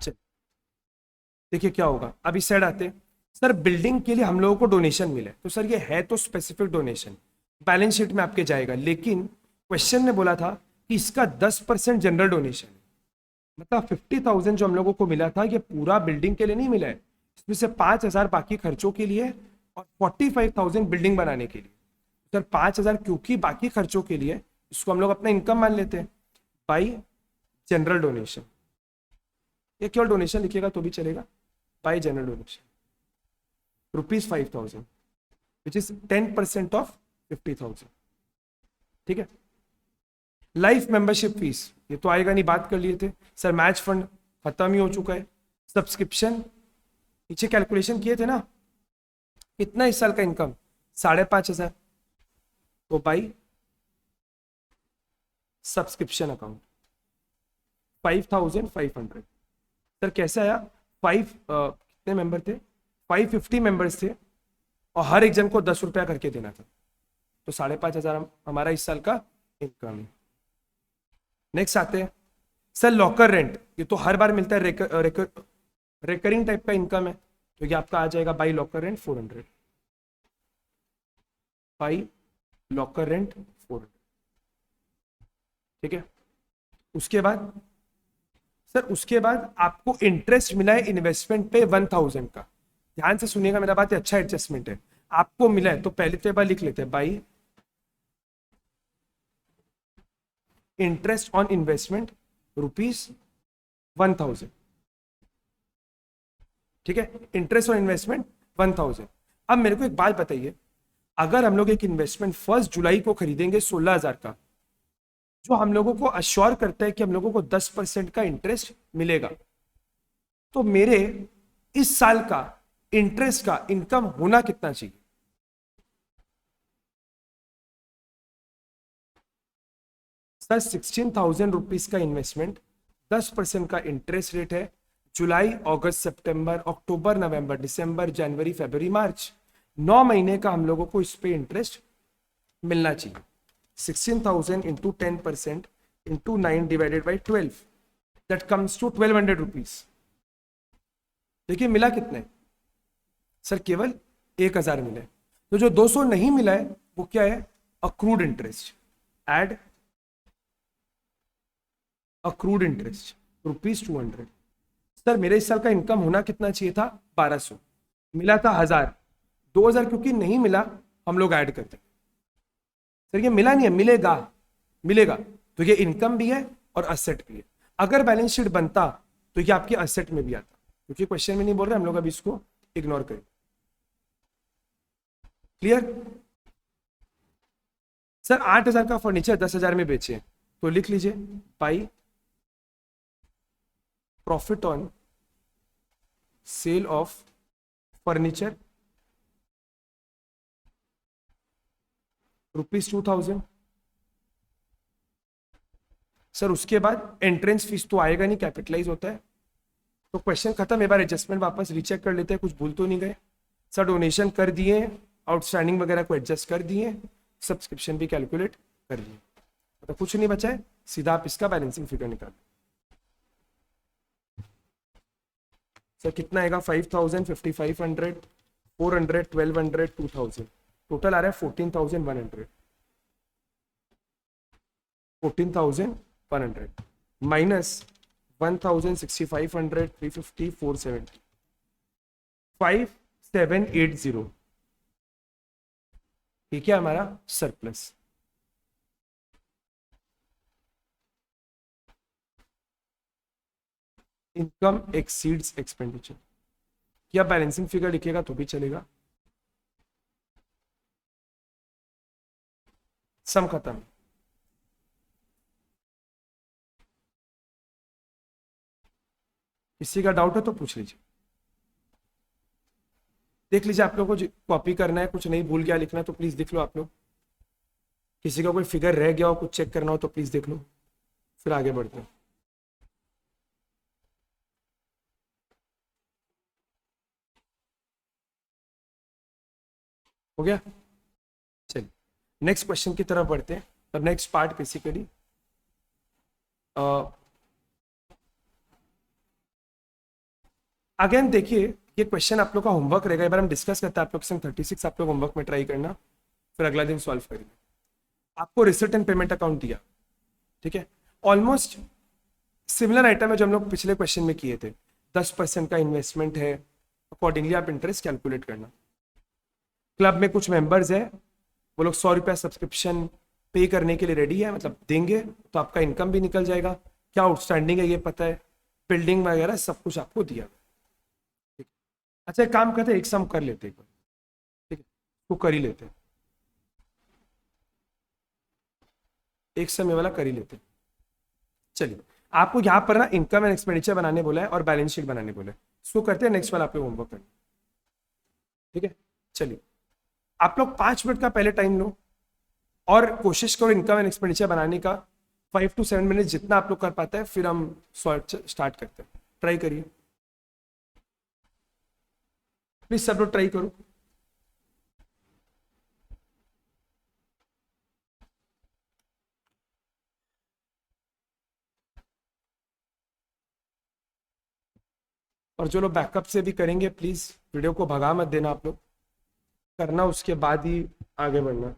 चल देखिए क्या होगा। अब इस साइड आते, सर बिल्डिंग के लिए हम लोगों को डोनेशन मिले, तो सर ये है तो स्पेसिफिक डोनेशन, बैलेंस शीट में आपके जाएगा, लेकिन क्वेश्चन ने बोला था कि इसका 10% जनरल डोनेशन है। मतलब 50,000 जो हम लोगों को मिला था ये पूरा बिल्डिंग के लिए नहीं मिला है, इसमें से 5,000 बाकी खर्चों के लिए और 45,000 बिल्डिंग बनाने के लिए। सर 5,000 क्योंकि बाकी खर्चों के लिए, इसको हम लोग अपना इनकम मान लेते हैं बाई जनरल डोनेशन। ये केवल डोनेशन लिखिएगा तो भी चलेगा, by general donation ₹5,000 which is 10% of 50,000। ठीक है? लाइफ मेंबरशिप फीस ये तो आएगा नहीं, बात कर लिए थे। सर मैच फंड खत्म ही हो चुका है। सब्सक्रिप्शन नीचे कैलकुलेशन किए थे ना, कितना इस साल का इनकम? 5,500, तो बाई सब्सक्रिप्शन अकाउंट 5,500। सर कैसे आया? कितने मेंबर थे? 550 मेंबर्स थे और हर एक जन को 10 रुपया करके देना था, तो 5,500 हमारा इस साल का इनकम है। नेक्स्ट आते हैं, सर लॉकर रेंट, ये तो हर बार मिलता है, रेकरिंग टाइप का इनकम है, तो ये आपका आ जाएगा by locker rent 400, by locker rent 400। ठीक है? उसके बाद सर उसके बाद आपको इंटरेस्ट मिला है इन्वेस्टमेंट पे 1,000 का, ध्यान से सुनिएगा मेरा बात, अच्छा एडजस्टमेंट है। आपको मिला है तो पहले तो एक बार लिख लेते हैं, बाई इंटरेस्ट ऑन इन्वेस्टमेंट ₹1000। ठीक है, इंटरेस्ट ऑन इन्वेस्टमेंट 1000। अब मेरे को एक बात बताइए, अगर हम लोग एक इन्वेस्टमेंट 1 जुलाई को खरीदेंगे 16,000 का, जो हम लोगों को अश्योर करता है कि हम लोगों को 10% का इंटरेस्ट मिलेगा, तो मेरे इस साल का इंटरेस्ट का इनकम होना कितना चाहिए? सर 16,000 रुपीज का इन्वेस्टमेंट, 10% का इंटरेस्ट रेट है, जुलाई अगस्त सितंबर अक्टूबर नवंबर दिसंबर जनवरी फरवरी मार्च, 9 महीने का हम लोगों को इस पे इंटरेस्ट मिलना चाहिए। 16,000 into 10% into 9 divided by 12, that comes to 1,200 rupees. देखिए मिला कितने? सर केवल 1,000 मिले। तो जो 200 नहीं मिला है वो क्या है? Accrued interest. Add accrued interest ₹200। Sir मेरे इस साल का इनकम होना कितना चाहिए था? 1200, मिला था 1000। 2000 क्योंकि नहीं मिला, हम लोग ऐड करते हैं। सर ये मिला नहीं है, मिलेगा, मिलेगा। तो ये इनकम भी है और असेट भी है। अगर बैलेंस शीट बनता तो ये आपके असेट में भी आता, क्योंकि क्वेश्चन में नहीं बोल रहे हम लोग, अभी इसको इग्नोर करें। क्लियर? सर 8,000 का फर्नीचर 10,000 में बेचे, तो लिख लीजिए by profit on sale of furniture ₹2,000। Sir उसके बाद एंट्रेंस फीस तो आएगा नहीं, कैपिटलाइज होता है। तो क्वेश्चन खत्म। एक बार एडजस्टमेंट वापस रीचेक कर लेते हैं, कुछ भूल तो नहीं गए। सर डोनेशन कर दिए, आउटस्टैंडिंग वगैरह को एडजस्ट कर दिए, सब्सक्रिप्शन भी कैलकुलेट कर लिए, तो कुछ नहीं बचा है, सीधा आप इसका बैलेंसिंग फिगर निकाल। सर कितना आएगा? 5,000, 5,500, 400, 1,200, 2,000, टोटल आ रहा है 14,100। 14,100 माइनस 1,000, 6,500, 350, 470, 5,780। ठीक है, हमारा सरप्लस। Income exceeds expenditure. क्या बैलेंसिंग फिगर लिखेगा तो भी चलेगा। सम खत्म। किसी का डाउट है तो पूछ लीजिए। देख लीजिए, आप लोगों को कॉपी करना है, कुछ नहीं भूल गया लिखना तो प्लीज देख लो आप लोग। किसी का कोई फिगर रह गया हो, कुछ चेक करना हो तो प्लीज देख लो, फिर आगे बढ़ते हैं। हो गया? चलिए नेक्स्ट क्वेश्चन की तरफ बढ़ते हैं। अब नेक्स्ट पार्ट बेसिकली अगेन देखिए, ये क्वेश्चन आप लोग का होमवर्क रहेगा। एक बार हम डिस्कस करते हैं, आप लोग संग 36 आप लोग होमवर्क में ट्राई करना, फिर अगला दिन सॉल्व करेंगे। आपको रिसिप्ट एंड पेमेंट अकाउंट दिया, ठीक है, ऑलमोस्ट सिमिलर आइटम है जो हम लोग पिछले क्वेश्चन में किए थे। 10% का इन्वेस्टमेंट है, अकॉर्डिंगली आप इंटरेस्ट कैलकुलेट करना। क्लब में कुछ मेंबर्स है, वो लोग 100 रुपया सब्सक्रिप्शन पे करने के लिए रेडी है, मतलब देंगे तो आपका इनकम भी निकल जाएगा। क्या आउटस्टैंडिंग है ये पता है, बिल्डिंग वगैरह सब कुछ आपको दिया। ठीक है, अच्छा एक काम करते हैं, एक सम कर लेते हैं, ठीक है, वो कर ही लेते हैं, एक सम ये वाला कर ही लेते हैं। चलिए, आपको यहाँ पर ना इनकम एंड एक्सपेंडिचर बनाने बोला है और बैलेंस शीट बनाने बोला है, इसको करते हैं नेक्स्ट वाला आप लोग होमवर्क करना। ठीक है, चलिए आप लोग 5 मिनट का पहले टाइम लो और कोशिश करो इनकम एंड एक्सपेंडिचर बनाने का 5 to 7 मिनट जितना आप लोग कर पाते हैं, फिर हम स्टार्ट करते हैं। ट्राई करिए प्लीज, सब लोग ट्राई करो। और जो लोग बैकअप से भी करेंगे प्लीज वीडियो को भगा मत देना, आप लोग करना उसके बाद ही आगे बढ़ना।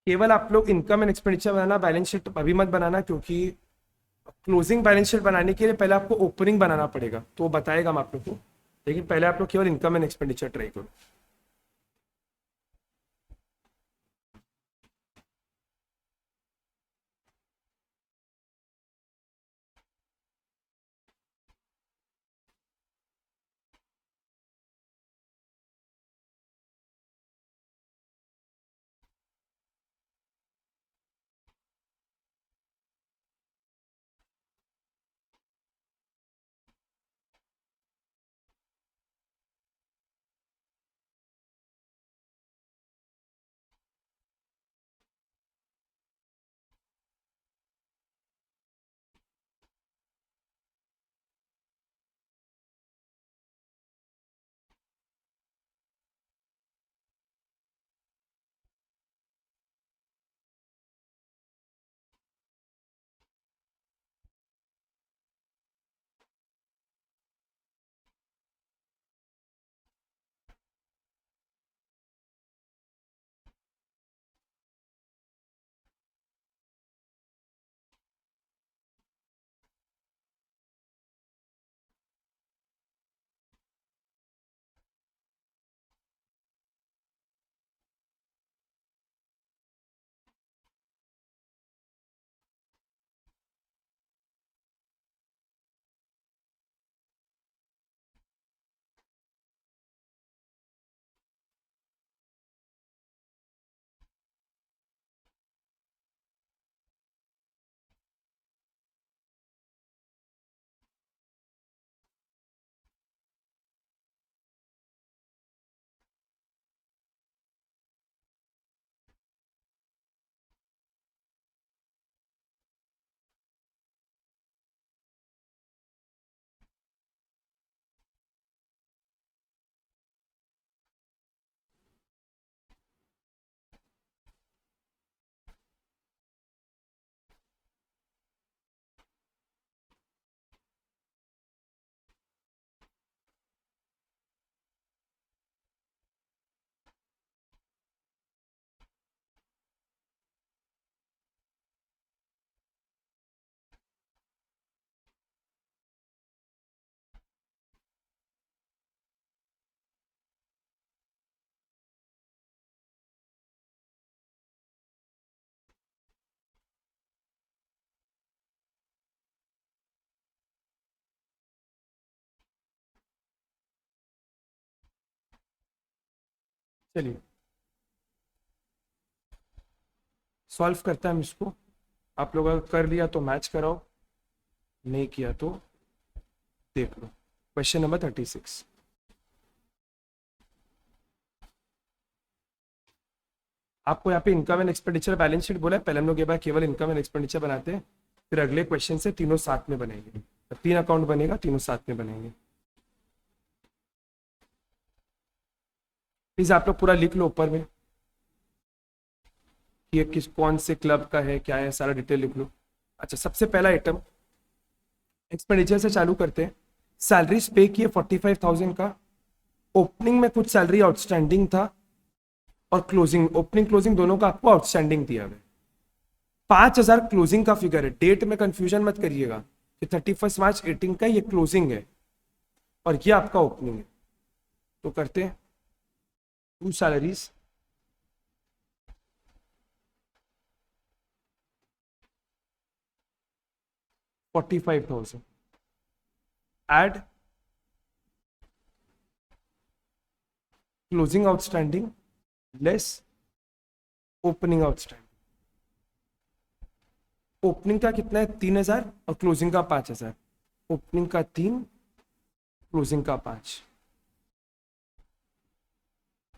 केवल आप लोग income and expenditure banana, balance sheet अभी मत बनाना, क्योंकि क्लोजिंग बैलेंस शीट बनाने के लिए पहले आपको ओपनिंग बनाना पड़ेगा, तो वो बताएगा हम आप लोग को। लेकिन पहले आप लोग केवल इनकम एंड एक्सपेंडिचर ट्राई करो। चलिए सॉल्व करते हैं हम इसको। आप लोग अगर कर लिया तो मैच कराओ, नहीं किया तो देख लो। Question number 36। आपको यहाँ पे income and expenditure balance sheet बोला है, पहले हम लोग ये बार केवल इनकम एंड एक्सपेंडिचर बनाते हैं, फिर अगले क्वेश्चन से तीनों साथ में बनेंगे। 3 अकाउंट बनेगा, तीनों साथ में बनेंगे। प्लीज आप लोग पूरा लिख लो ऊपर में कि ये किस कौन से क्लब का है, क्या है, सारा डिटेल लिख लो। अच्छा, सबसे पहला आइटम एक्सपेंडिचर से चालू करते हैं। सैलरीज पे किए 45,000 का। ओपनिंग में कुछ सैलरी आउटस्टैंडिंग था, और क्लोजिंग, ओपनिंग क्लोजिंग दोनों का आपको आउटस्टैंडिंग दिया हुआ है। 5,000 क्लोजिंग का फिगर है। डेट में कंफ्यूजन मत करिएगा कि 31 मार्च 18 का ये क्लोजिंग है और ये आपका ओपनिंग है। तो करते हैं to salaries, $45,000 add closing outstanding less opening outstanding. Opening का कितना है? 3,000 और क्लोजिंग का 5,000। ओपनिंग का 3, क्लोजिंग का 5।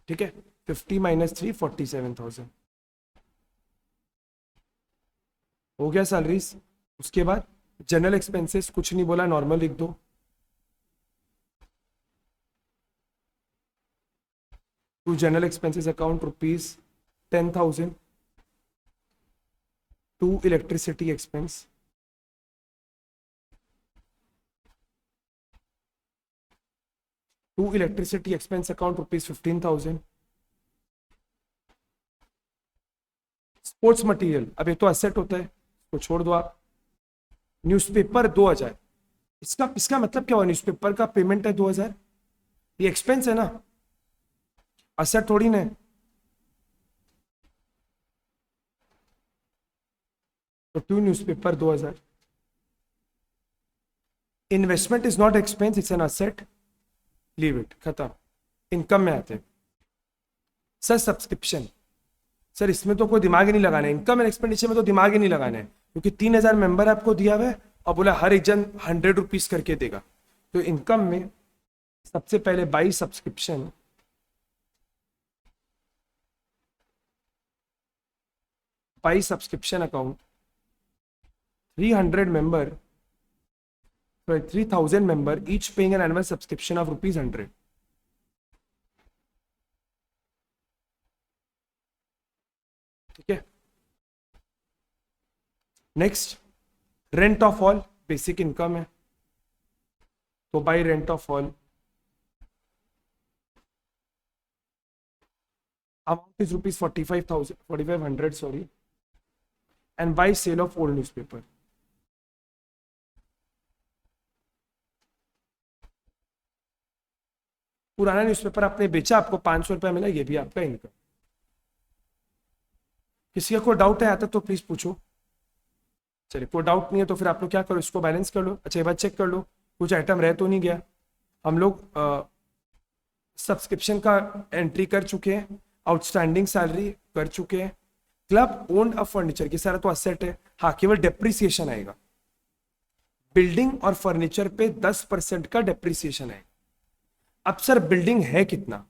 ठीक है, 50 माइनस 3 47,000 हो गया सैलरीज। उसके बाद जनरल एक्सपेंसेस कुछ नहीं बोला, नॉर्मल लिख दो। To general expenses account ₹10,000। To electricity expense, to electricity expense account ₹15,000। Sports material, अब ये तो असेट होता है, इसको छोड़ दो आप। न्यूज़पेपर 2000, इसका इसका मतलब क्या हुआ? न्यूज़पेपर का पेमेंट है 2000, ये एक्सपेंस है ना, असेट थोड़ी ना है। तो 2 newspaper 2000। Investment is not expense, it's an asset, leave it, खत्म। इनकम में आते हैं। सर सब्सक्रिप्शन, सर इसमें तो कोई दिमाग ही नहीं लगाना है, इनकम एंड एक्सपेंडिचर में तो दिमाग ही नहीं लगाना है, क्योंकि 3000 मेंबर आपको दिया हुआ है और बोला हर एक जन 100 रुपीज करके देगा। तो इनकम में सबसे पहले by subscription, by subscription account 300 member, 3000 member each paying an annual subscription of ₹100। ठीक है। Next, rent of hall, basic income है, तो by rent of hall amount is rupees 4500, sorry, and by sale of old newspaper, पुराना newspaper आपने बेचा, आपको 500 रुपया मिला, ये भी आपका इनकम। किसी का कोई डाउट है आता तो प्लीज पूछो। चलिए, कोई डाउट नहीं है तो फिर आप लोग क्या करो, इसको बैलेंस कर लो। अच्छा, एक बार चेक कर लो कुछ आइटम रह तो नहीं गया। हम लोग सब्सक्रिप्शन का एंट्री कर चुके हैं, आउटस्टैंडिंग सैलरी कर चुके हैं, क्लब ओन्ड अ फर्नीचर, की सारा तो असेट है। हाँ, केवल डेप्रिसिएशन आएगा, बिल्डिंग और फर्नीचर पे 10% का डेप्रिसिएशन है। अब सर बिल्डिंग है कितना,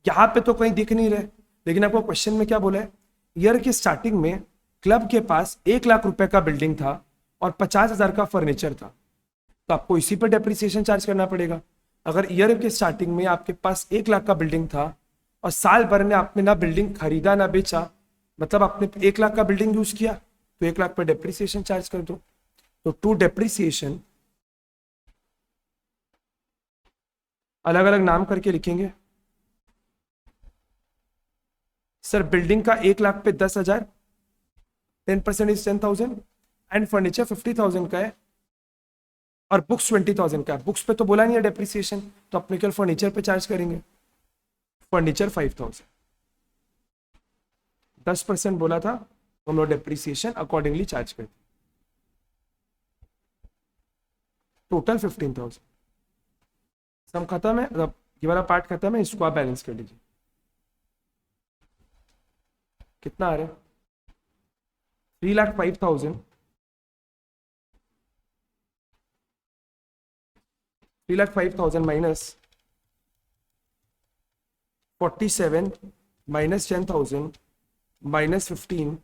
यहां पे तो कहीं दिख नहीं रहे, लेकिन आपको क्वेश्चन में क्या बोला है, ईयर की स्टार्टिंग में क्लब के पास 1 लाख रुपए का बिल्डिंग था और 50,000 का फर्नीचर था, तो आपको इसी पर डेप्रिसिएशन चार्ज करना पड़ेगा। अगर ईयर के स्टार्टिंग में आपके पास 1 लाख का बिल्डिंग था और साल भर में आपने ना बिल्डिंग खरीदा ना बेचा, मतलब आपने 1 लाख का बिल्डिंग यूज किया, तो 1 लाख पर डेप्रिसिएशन चार्ज कर दो। तो टू डेप्रिसिएशन अलग अलग नाम करके लिखेंगे। सर बिल्डिंग का 1 लाख पे 10,000, 10% इज 10,000, एंड फर्नीचर 50,000 का है, और बुक्स 20,000 का है। बुक्स पे तो बोला नहीं है डेप्रिसिएशन, तो अपने केवल फर्नीचर पे चार्ज करेंगे। फर्नीचर 5,000, 10% बोला था, तो हम लोग डेप्रिसिएशन अकॉर्डिंगली चार्ज करते, टोटल 15,000। सम खत्म है, अब ये वाला पार्ट खत्म है, इसको आप बैलेंस कर लीजिए। कितना आ रहा है? 3,05,000, 3,05,000 minus 47 minus 10,000 minus 15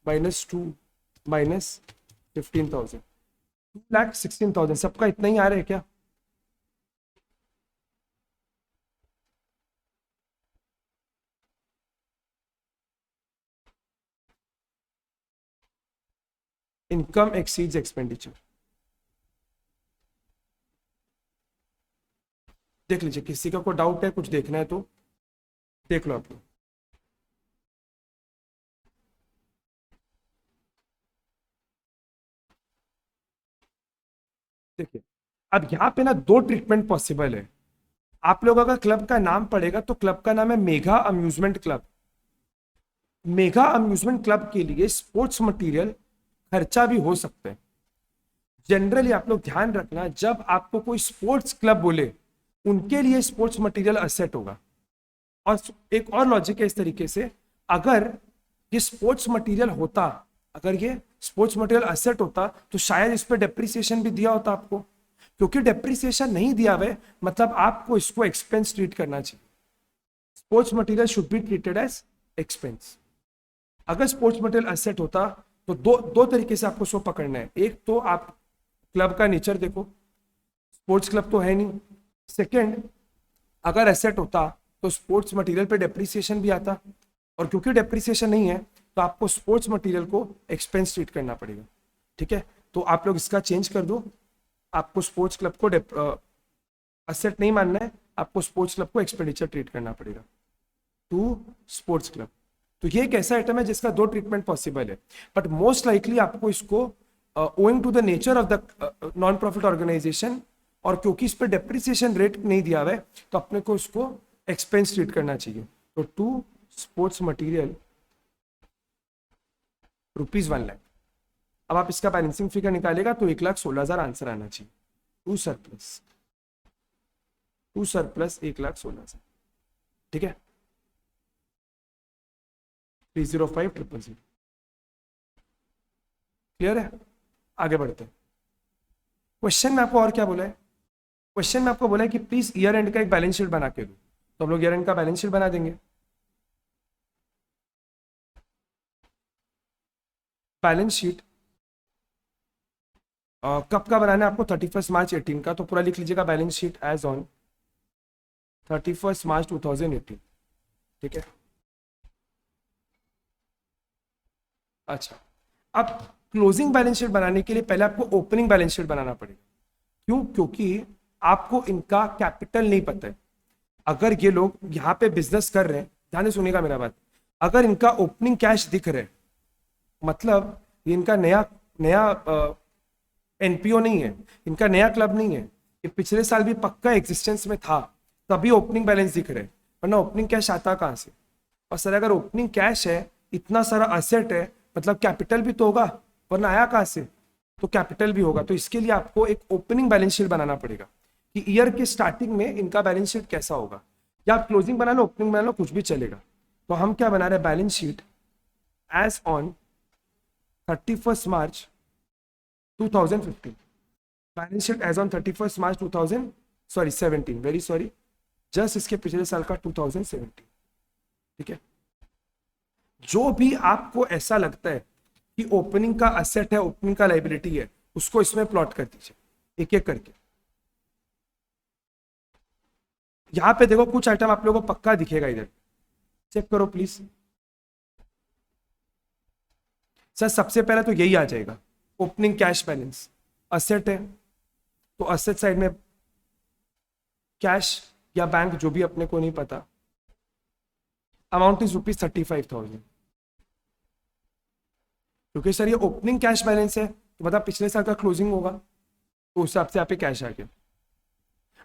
minus 2 minus 15,000, 2,16,000। सबका इतना ही आ रहा है क्या? Income exceeds expenditure. देख लीजिए, किसी का कोई डाउट है, कुछ देखना है तो देख लो आप लोग। देखिए, अब यहाँ पे ना 2 ट्रीटमेंट पॉसिबल है। आप लोग अगर क्लब का नाम पढ़ेगा तो क्लब का नाम है Megha amusement club. Megha amusement club के लिए स्पोर्ट्स मटेरियल खर्चा भी हो सकता है। जनरली आप लोग ध्यान रखना, जब आपको कोई स्पोर्ट्स क्लब बोले, उनके लिए स्पोर्ट्स मटेरियल असेट होगा। और एक और लॉजिक है इस तरीके से, अगर ये स्पोर्ट्स मटेरियल होता, अगर ये स्पोर्ट्स मटेरियल असेट होता, तो शायद इस पर डेप्रिसिएशन भी दिया होता आपको। क्योंकि डेप्रिसिएशन नहीं दिया हुआ है, मतलब आपको इसको एक्सपेंस ट्रीट करना चाहिए। Sports material should be treated as expense. अगर स्पोर्ट्स मटेरियल असेट होता तो दो तरीके से आपको सो पकड़ना है। एक तो आप क्लब का नेचर देखो, स्पोर्ट्स क्लब तो है नहीं। सेकंड, अगर एसेट होता तो स्पोर्ट्स मटेरियल पे डेप्रिसिएशन भी आता, और क्योंकि डेप्रिसिएशन नहीं है तो आपको स्पोर्ट्स मटेरियल को एक्सपेंस ट्रीट करना पड़ेगा। ठीक है, तो आप लोग इसका चेंज कर दो, आपको स्पोर्ट्स क्लब को असेट नहीं मानना है, आपको स्पोर्ट्स क्लब को एक्सपेंडिचर ट्रीट करना पड़ेगा। टू स्पोर्ट्स क्लब, तो ये एक ऐसा आइटम है जिसका दो ट्रीटमेंट पॉसिबल है, बट मोस्ट लाइकली आपको इसको owing to the nature of the non profit organisation और क्योंकि इस पर डेप्रिसिएशन रेट नहीं दिया हुआ है तो अपने को इसको एक्सपेंस ट्रीट करना चाहिए। तो टू स्पोर्ट्स मटेरियल ₹1,00,000। अब आप इसका बैलेंसिंग फिगर निकालेगा तो 1,16,000 आंसर आना चाहिए। टू सरप्लस 1,16,000, ठीक है। 305,000। क्लियर है? आगे बढ़ते हैं। क्वेश्चन में आपको और क्या बोला है? क्वेश्चन में आपको बोला है कि प्लीज ईयर एंड का एक बैलेंस शीट बना के दो, तो हम लोग ईयर एंड का बैलेंस शीट बना देंगे। बैलेंस शीट कब का बनाना है आपको? 31 मार्च 18 का। तो पूरा लिख लीजिएगा, बैलेंस शीट एज ऑन 31 मार्च 2018, ठीक है। अच्छा, अब क्लोजिंग बैलेंस शीट बनाने के लिए पहले आपको ओपनिंग बैलेंस शीट बनाना पड़ेगा। क्यों? क्योंकि आपको इनका कैपिटल नहीं पता है। अगर ये लोग यहाँ पे बिजनेस कर रहे हैं, ध्यान से सुनिएगा मेरा बात, अगर इनका ओपनिंग कैश दिख रहा है मतलब ये इनका नया नया एनपीओ नहीं है, इनका नया क्लब नहीं है, ये पिछले साल भी पक्का एग्जिस्टेंस में था, तभी ओपनिंग बैलेंस दिख रहा है, वरना ओपनिंग कैश आता कहाँ से? और सर अगर ओपनिंग कैश है, इतना सारा असेट है, मतलब कैपिटल भी तो होगा, वरना आया कहाँ से? तो कैपिटल भी होगा। तो इसके लिए आपको एक ओपनिंग बैलेंस शीट बनाना पड़ेगा कि ईयर के स्टार्टिंग में इनका बैलेंस शीट कैसा होगा, या आप क्लोजिंग बना लो, ओपनिंग बना लो, कुछ भी चलेगा। तो हम क्या बना रहे हैं? Balance sheet as on 31 March 2015। Balance sheet as on 31 March 2017, very sorry, just इसके पिछले साल का 2017, ठीक है। जो भी आपको ऐसा लगता है कि ओपनिंग का असेट है, ओपनिंग का लाइबिलिटी है, उसको इसमें प्लॉट कर दीजिए एक एक करके। यहां पे देखो कुछ आइटम आप लोगों को पक्का दिखेगा, इधर चेक करो प्लीज। सर सबसे पहले तो यही आ जाएगा, ओपनिंग कैश बैलेंस। असेट है तो असेट साइड में कैश या बैंक, जो भी अपने को नहीं पता, अमाउंट इज ₹35,000। क्योंकि सर ये ओपनिंग कैश बैलेंस है तो मतलब पिछले साल का क्लोजिंग होगा, तो उस हिसाब से आप कैश आ गया।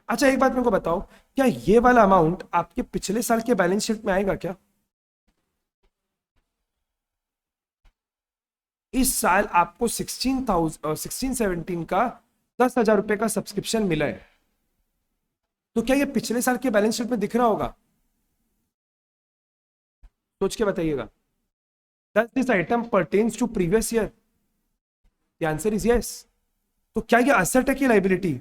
अच्छा एक बात मेरे को बताओ, क्या ये वाला अमाउंट आपके पिछले साल के बैलेंस शीट में आएगा क्या? इस साल आपको 16-17 का 10,000 रुपए का सब्सक्रिप्शन मिला है, तो क्या ये पिछले साल के बैलेंस शीट में दिख रहा होगा? सोच के बताइएगा। Does this item pertains to previous year? The answer is yes. तो क्या ये असेट है कि लाइबिलिटी?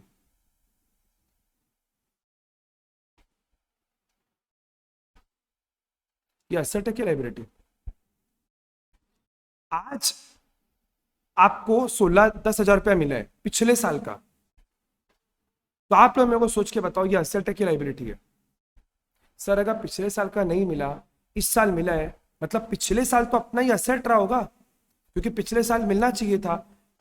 ये असेट है कि लाइबिलिटी? आज आपको 10,000 रुपया मिला है पिछले साल का, तो आप लोग मेरे को सोच के बताओ ये असेट है कि लाइबिलिटी है? सर अगर पिछले साल का नहीं मिला, इस साल मिला है, मतलब पिछले साल तो अपना ही असेट रहा होगा, क्योंकि पिछले साल मिलना चाहिए था,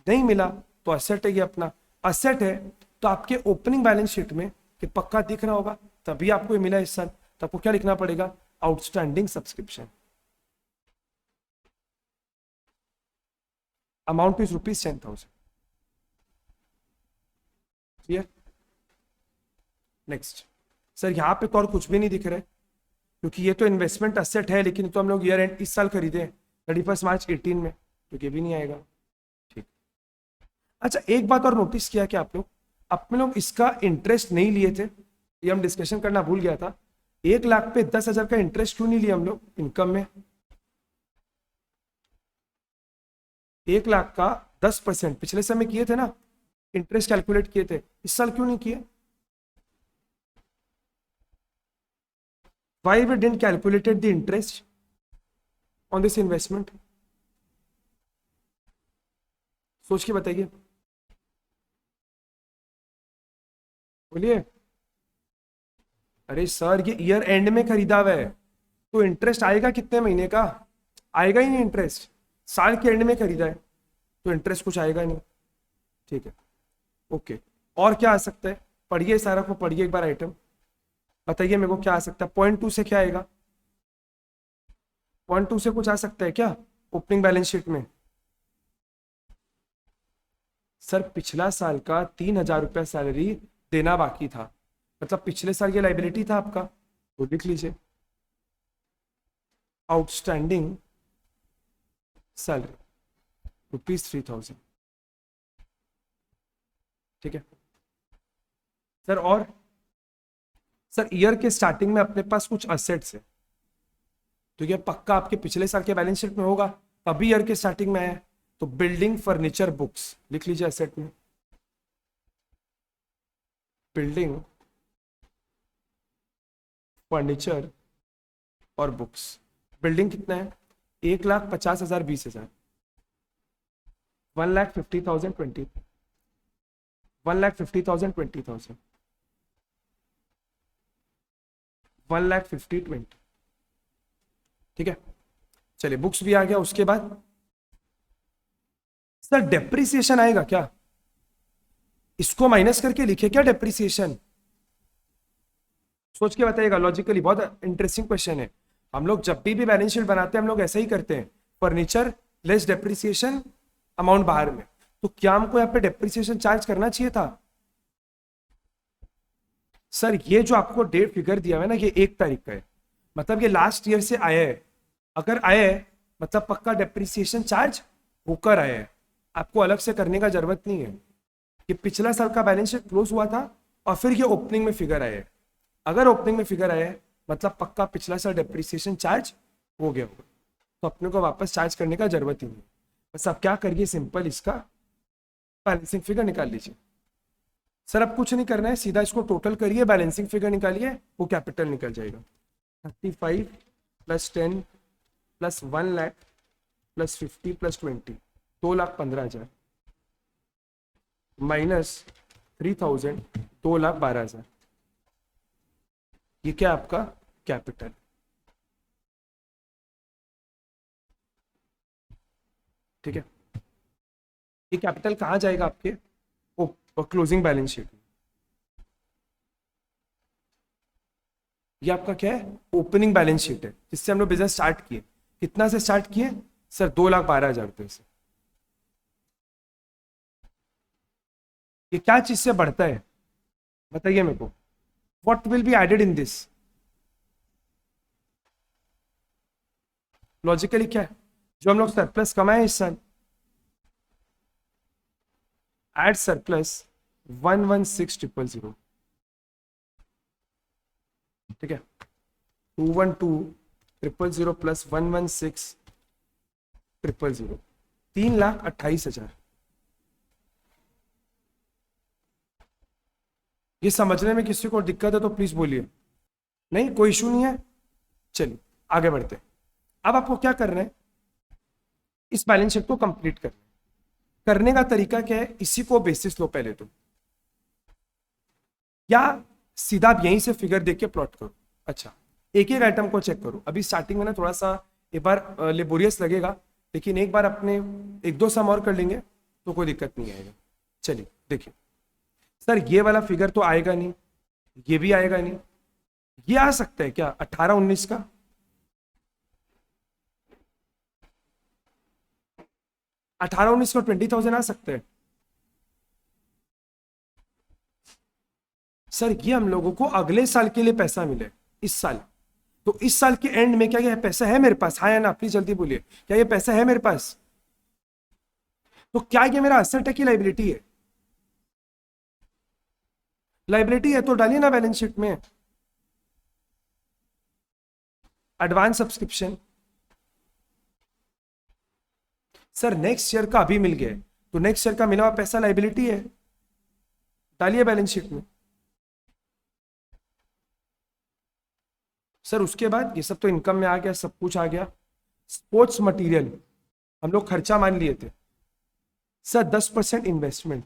नहीं मिला तो असेट है, ये अपना असेट है। तो आपके ओपनिंग बैलेंस शीट में कि पक्का दिख रहा होगा, तभी आपको ये मिला इस साल। तो आपको क्या लिखना पड़ेगा? Outstanding subscription, amount is ₹10,000। Clear? Next. Sir यहाँ पे तो और कुछ भी नहीं दिख रहा है, क्योंकि ये तो इन्वेस्टमेंट असेट है, लेकिन तो हम लोग ईयर एंड इस साल खरीदे 31 मार्च 18 में, तो ये भी नहीं आएगा। ठीक। अच्छा एक बात और नोटिस किया कि आप लोग, अपने लोग इसका इंटरेस्ट नहीं लिए थे, ये हम डिस्कशन करना भूल गया था। 1 लाख पे 10,000 का इंटरेस्ट क्यों नहीं लिया हम लोग इनकम में? 1 लाख का 10% पिछले समय किए थे ना, इंटरेस्ट कैलकुलेट किए थे, इस साल क्यों नहीं किए? Why we didn't calculated the interest on this investment? सोच के बताइए, बोलिए। अरे सर ये ईयर एंड में खरीदा हुआ है, तो इंटरेस्ट आएगा कितने महीने का? आएगा ही नहीं इंटरेस्ट। साल के एंड में खरीदा है तो इंटरेस्ट कुछ आएगा नहीं। ठीक है, ओके। और क्या आ सकता है? पढ़िए सारा को, पढ़िए एक बार आइटम, बताइए मेरे को क्या आ सकता है। 0.2 से क्या आएगा? 1-2 से कुछ आ सकता है क्या ओपनिंग बैलेंस शीट में? सर पिछला साल का 3,000 रुपया सैलरी देना बाकी था, मतलब पिछले साल ये लाइबिलिटी था आपका, तो लिख लीजिए आउटस्टैंडिंग सैलरी ₹3,000। ठीक है सर। और सर ईयर के स्टार्टिंग में अपने पास कुछ असेट्स है, तो ये पक्का आपके पिछले साल के बैलेंस शीट में होगा, तभी ईयर के स्टार्टिंग में आया। तो बिल्डिंग फर्नीचर बुक्स लिख लीजिए असेट में, बिल्डिंग फर्नीचर और बुक्स। बिल्डिंग कितना है? 1,50,000 20,000, 1,50,000 20, 1,50,000 20,000, 1,50,000 20। ठीक है चलिए बुक्स भी आ गया। उसके बाद सर डेप्रिसिएशन आएगा क्या? इसको माइनस करके लिखे क्या डेप्रिसिएशन? सोच के बताइएगा लॉजिकली, बहुत इंटरेस्टिंग क्वेश्चन है। हम लोग जब भी बैलेंस शीट बनाते हैं हम लोग ऐसा ही करते हैं, फर्नीचर लेस डेप्रिसिएशन, अमाउंट बाहर में। तो क्या हमको यहाँ पे डेप्रिसिएशन चार्ज करना चाहिए था? सर ये जो आपको डेट फिगर दिया हुआ है ना, ये 1 तारीख का है, मतलब ये लास्ट ईयर से आया है। अगर आया है मतलब पक्का डेप्रिसिएशन चार्ज होकर आया है, आपको अलग से करने का जरूरत नहीं है। ये पिछला साल का बैलेंस शीट क्लोज हुआ था और फिर ये ओपनिंग में फिगर आया है। अगर ओपनिंग में फिगर आया है मतलब पक्का पिछला साल डेप्रिसिएशन चार्ज हो गया होगा, तो अपने को वापस चार्ज करने का जरूरत ही नहीं। बस आप क्या करिए, सिंपल इसका बैलेंसिंग फिगर निकाल लीजिए। सर अब कुछ नहीं करना है, सीधा इसको टोटल करिए, बैलेंसिंग फिगर निकालिए, वो कैपिटल निकल जाएगा। 35 + 10 + 1 लाख + 50 + 20 2,15,000 माइनस 3,000 2,12,000। ये क्या आपका कैपिटल। ठीक है ये कैपिटल कहाँ जाएगा आपके क्लोजिंग बैलेंस शीट में। ये आपका क्या है? ओपनिंग बैलेंस शीट है, जिससे हम लोग बिजनेस स्टार्ट किए। कितना से स्टार्ट किए सर? 2,12,000 रुपए से। ये क्या चीज से बढ़ता है बताइए मेरे को? What will be added in this? Logically क्या है? जो हम लोग सरप्लस कमाए इस साल, एड सरप्लस 116,000। ठीक है 212,000 + 116,000 3,28,000। ये समझने में किसी को दिक्कत है तो प्लीज बोलिए। नहीं कोई इशू नहीं है, चलिए आगे बढ़ते हैं। अब आपको क्या करना है, इस बैलेंस शीट को कंप्लीट करने का तरीका क्या है? इसी को बेसिस लो पहले तो, या सीधा आप यहीं से फिगर देख के प्लॉट करो। अच्छा एक एक आइटम को चेक करो। अभी स्टार्टिंग में ना थोड़ा सा एक बार लेबोरियस लगेगा, लेकिन एक बार अपने 1-2 सम और कर लेंगे तो कोई दिक्कत नहीं आएगा। चलिए देखिए सर ये वाला फिगर तो आएगा नहीं, ये भी आएगा नहीं, ये आ सकता है क्या 18-19 का? अठारह 19 का 20,000 आ सकते हैं। सर ये हम लोगों को अगले साल के लिए पैसा मिले इस साल, तो इस साल के एंड में क्या ये पैसा है मेरे पास? हाँ या ना प्लीज जल्दी बोलिए, क्या ये पैसा है मेरे पास? तो क्या ये मेरा असेट है कि लाइबिलिटी है? लाइबिलिटी है तो डालिए ना बैलेंस शीट में। Advance subscription sir next year का अभी मिल गया, तो नेक्स्ट ईयर का मिला हुआ पैसा लाइबिलिटी है, डालिए बैलेंस शीट में। सर उसके बाद ये सब तो इनकम में आ गया, सब कुछ आ गया। स्पोर्ट्स मटेरियल हम लोग खर्चा मान लिए थे सर, 10% इन्वेस्टमेंट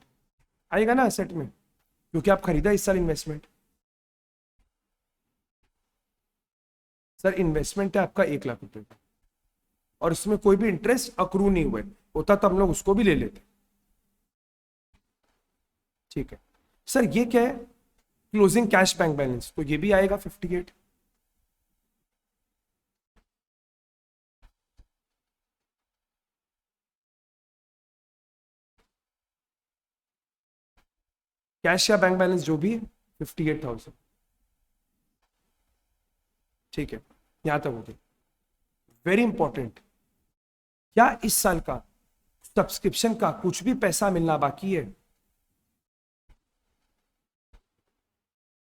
आएगा ना असेट में, क्योंकि आप खरीदा इस साल इन्वेस्टमेंट। सर इन्वेस्टमेंट है आपका 1 लाख रुपए का, और इसमें कोई भी इंटरेस्ट अक्रू नहीं हुए, होता तो हम लोग उसको भी ले लेते। ठीक है सर ये क्या है? क्लोजिंग कैश बैंक बैलेंस, तो ये भी आएगा 58। कैश या बैंक बैलेंस जो भी 58,000। ठीक है, यहां तक हो गया। वेरी इंपॉर्टेंट, क्या इस साल का सब्सक्रिप्शन का कुछ भी पैसा मिलना बाकी है?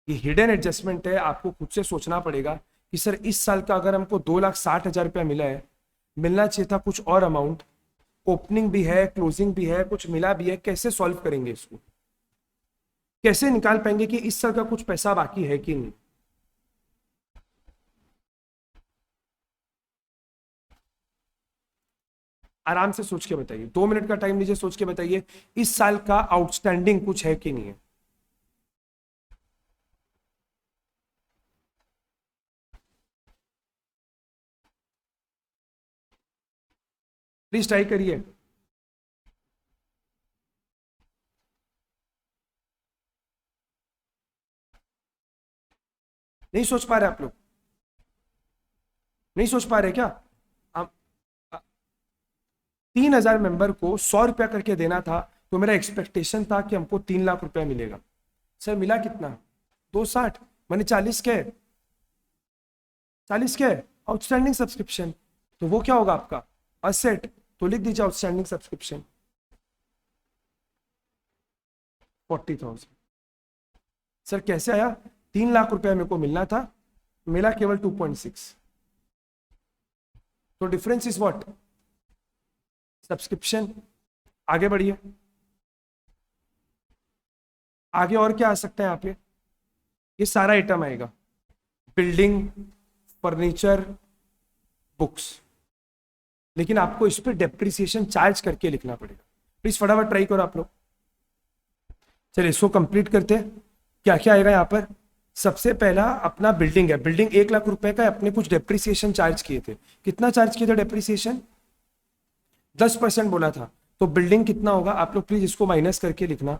ये हिडन एडजस्टमेंट है, आपको खुद से सोचना पड़ेगा कि सर इस साल का अगर हमको 2,60,000 रुपया मिला है, मिलना चाहिए था कुछ और अमाउंट, ओपनिंग भी है, क्लोजिंग भी है, कुछ मिला भी है, कैसे सॉल्व करेंगे इसको? कैसे निकाल पाएंगे कि इस साल का कुछ पैसा बाकी है कि नहीं? आराम से सोच के बताइए, 2 मिनट का टाइम लीजिए, सोच के बताइए इस साल का आउटस्टैंडिंग कुछ है कि नहीं है। प्लीज ट्राई करिए। नहीं सोच पा रहे आप लोग? नहीं सोच पा रहे क्या? 3,000 मेंबर को 100 रुपया करके देना था, तो मेरा एक्सपेक्टेशन था कि हमको 3 लाख रुपया मिलेगा। सर मिला कितना? 260, मैंने 40 के 40 के आउटस्टैंडिंग सब्सक्रिप्शन, तो वो क्या होगा आपका असेट, तो लिख दीजिए आउटस्टैंडिंग सब्सक्रिप्शन 40,000। सर कैसे आया? 3 लाख रुपया मेरे को मिलना था, मिला केवल 2.6, तो डिफरेंस इज व्हाट? सब्सक्रिप्शन। आगे बढ़िए, आगे और क्या आ सकता है यहाँ पे? ये सारा आइटम आएगा, बिल्डिंग, फर्नीचर, बुक्स, लेकिन आपको इस पर डेप्रिसिएशन चार्ज करके लिखना पड़ेगा। प्लीज फटाफट ट्राई करो आप लोग। चलिए इसको कंप्लीट करते हैं। क्या क्या आएगा यहाँ पर? सबसे पहला अपना बिल्डिंग है, बिल्डिंग 1 लाख रुपए का, अपने कुछ डेप्रिसिएशन चार्ज किए थे। कितना चार्ज किए थे डेप्रिसिएशन? 10% बोला था, तो बिल्डिंग कितना होगा? आप लोग प्लीज इसको माइनस करके लिखना,